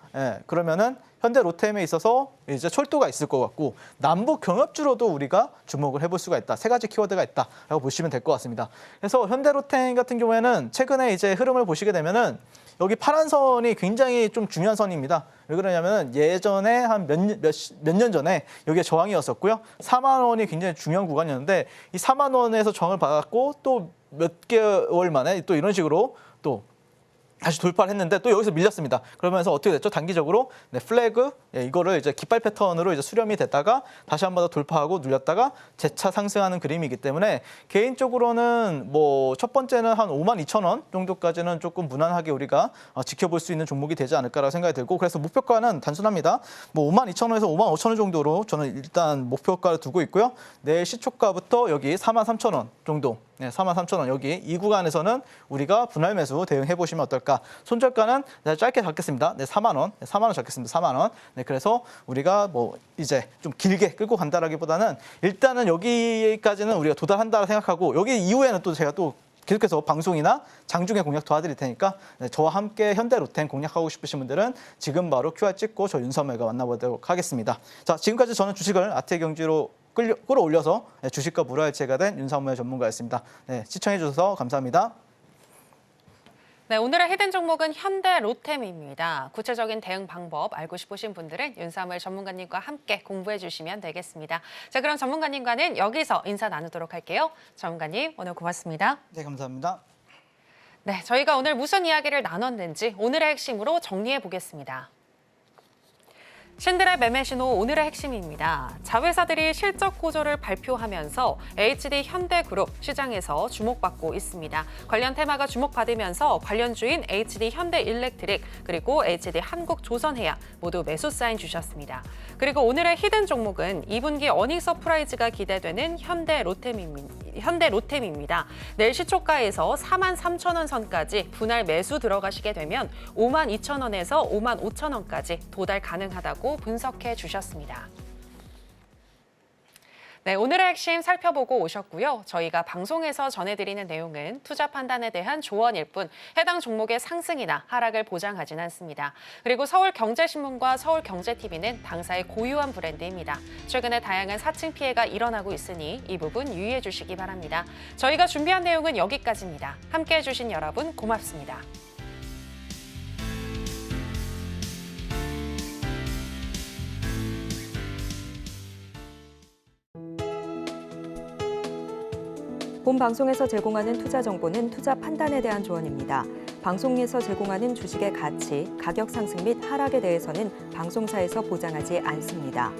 그러면은 현대로템에 있어서 이제 철도가 있을 것 같고, 남북 경협주로도 우리가 주목을 해볼 수가 있다. 세 가지 키워드가 있다라고 보시면 될 것 같습니다. 그래서 현대로템 같은 경우에는 최근에 이제 흐름을 보시게 되면은 여기 파란 선이 굉장히 좀 중요한 선입니다. 왜 그러냐면은 예전에 한 몇 년 전에 여기에 저항이었었고요. 4만 원이 굉장히 중요한 구간이었는데 이 4만 원에서 저항을 받았고 또 몇 개월 만에 또 이런 식으로 또 다시 돌파를 했는데 또 여기서 밀렸습니다. 그러면서 어떻게 됐죠? 단기적으로 플래그 이거를 이제 깃발 패턴으로 이제 수렴이 됐다가 다시 한 번 더 돌파하고 눌렸다가 재차 상승하는 그림이기 때문에 개인적으로는 뭐 첫 번째는 한 52,000원 정도까지는 조금 무난하게 우리가 지켜볼 수 있는 종목이 되지 않을까라고 생각이 들고, 그래서 목표가는 단순합니다. 뭐 52,000원에서 55,000원 정도로 저는 일단 목표가를 두고 있고요. 내일 시초가부터 여기 43,000원 정도, 43,000원 여기 이 구간에서는 우리가 분할 매수 대응해 보시면 어떨까. 손절가는 짧게 잡겠습니다. 4만 원, 4만 원 잡겠습니다. 4만 원. 그래서 우리가 뭐 이제 좀 길게 끌고 간다라기보다는 일단은 여기까지는 우리가 도달한다고 생각하고, 여기 이후에는 또 제가 또 계속해서 방송이나 장중에 공략 도와드릴 테니까 저와 함께 현대로템 공략하고 싶으신 분들은 지금 바로 QR 찍고 저 윤서멜과 만나보도록 하겠습니다. 자, 지금까지 저는 주식을 아트경제로 끌어올려서 주식과 물화일체가 된 윤사무의 전문가였습니다. 시청해 주셔서 감사합니다. 네, 오늘의 히든 종목은 현대로템입니다. 구체적인 대응 방법 알고 싶으신 분들은 윤사무엘 전문가님과 함께 공부해 주시면 되겠습니다. 자, 그럼 전문가님과는 여기서 인사 나누도록 할게요. 전문가님, 오늘 고맙습니다. 네, 감사합니다. 네, 저희가 오늘 무슨 이야기를 나눴는지 오늘의 핵심으로 정리해 보겠습니다. 신들의 매매 신호 오늘의 핵심입니다. 자회사들이 실적 고조를 발표하면서 HD 현대그룹 시장에서 주목받고 있습니다. 관련 테마가 주목받으면서 관련주인 HD 현대일렉트릭 그리고 HD 한국조선해양 모두 매수 사인 주셨습니다. 그리고 오늘의 히든 종목은 2분기 어닝 서프라이즈가 기대되는 현대로템입니다. 내일 시초가에서 43,000원 선까지 분할 매수 들어가시게 되면 52,000원에서 55,000원까지 도달 가능하다고 분석해 주셨습니다. 네, 오늘의 핵심 살펴보고 오셨고요. 저희가 방송에서 전해드리는 내용은 투자 판단에 대한 조언일 뿐 해당 종목의 상승이나 하락을 보장하진 않습니다. 그리고 서울경제신문과 서울경제TV는 당사의 고유한 브랜드입니다. 최근에 다양한 사칭 피해가 일어나고 있으니 이 부분 유의해 주시기 바랍니다. 저희가 준비한 내용은 여기까지입니다. 함께해 주신 여러분 고맙습니다. 본 방송에서 제공하는 투자 정보는 투자 판단에 대한 조언입니다. 방송에서 제공하는 주식의 가치, 가격 상승 및 하락에 대해서는 방송사에서 보장하지 않습니다.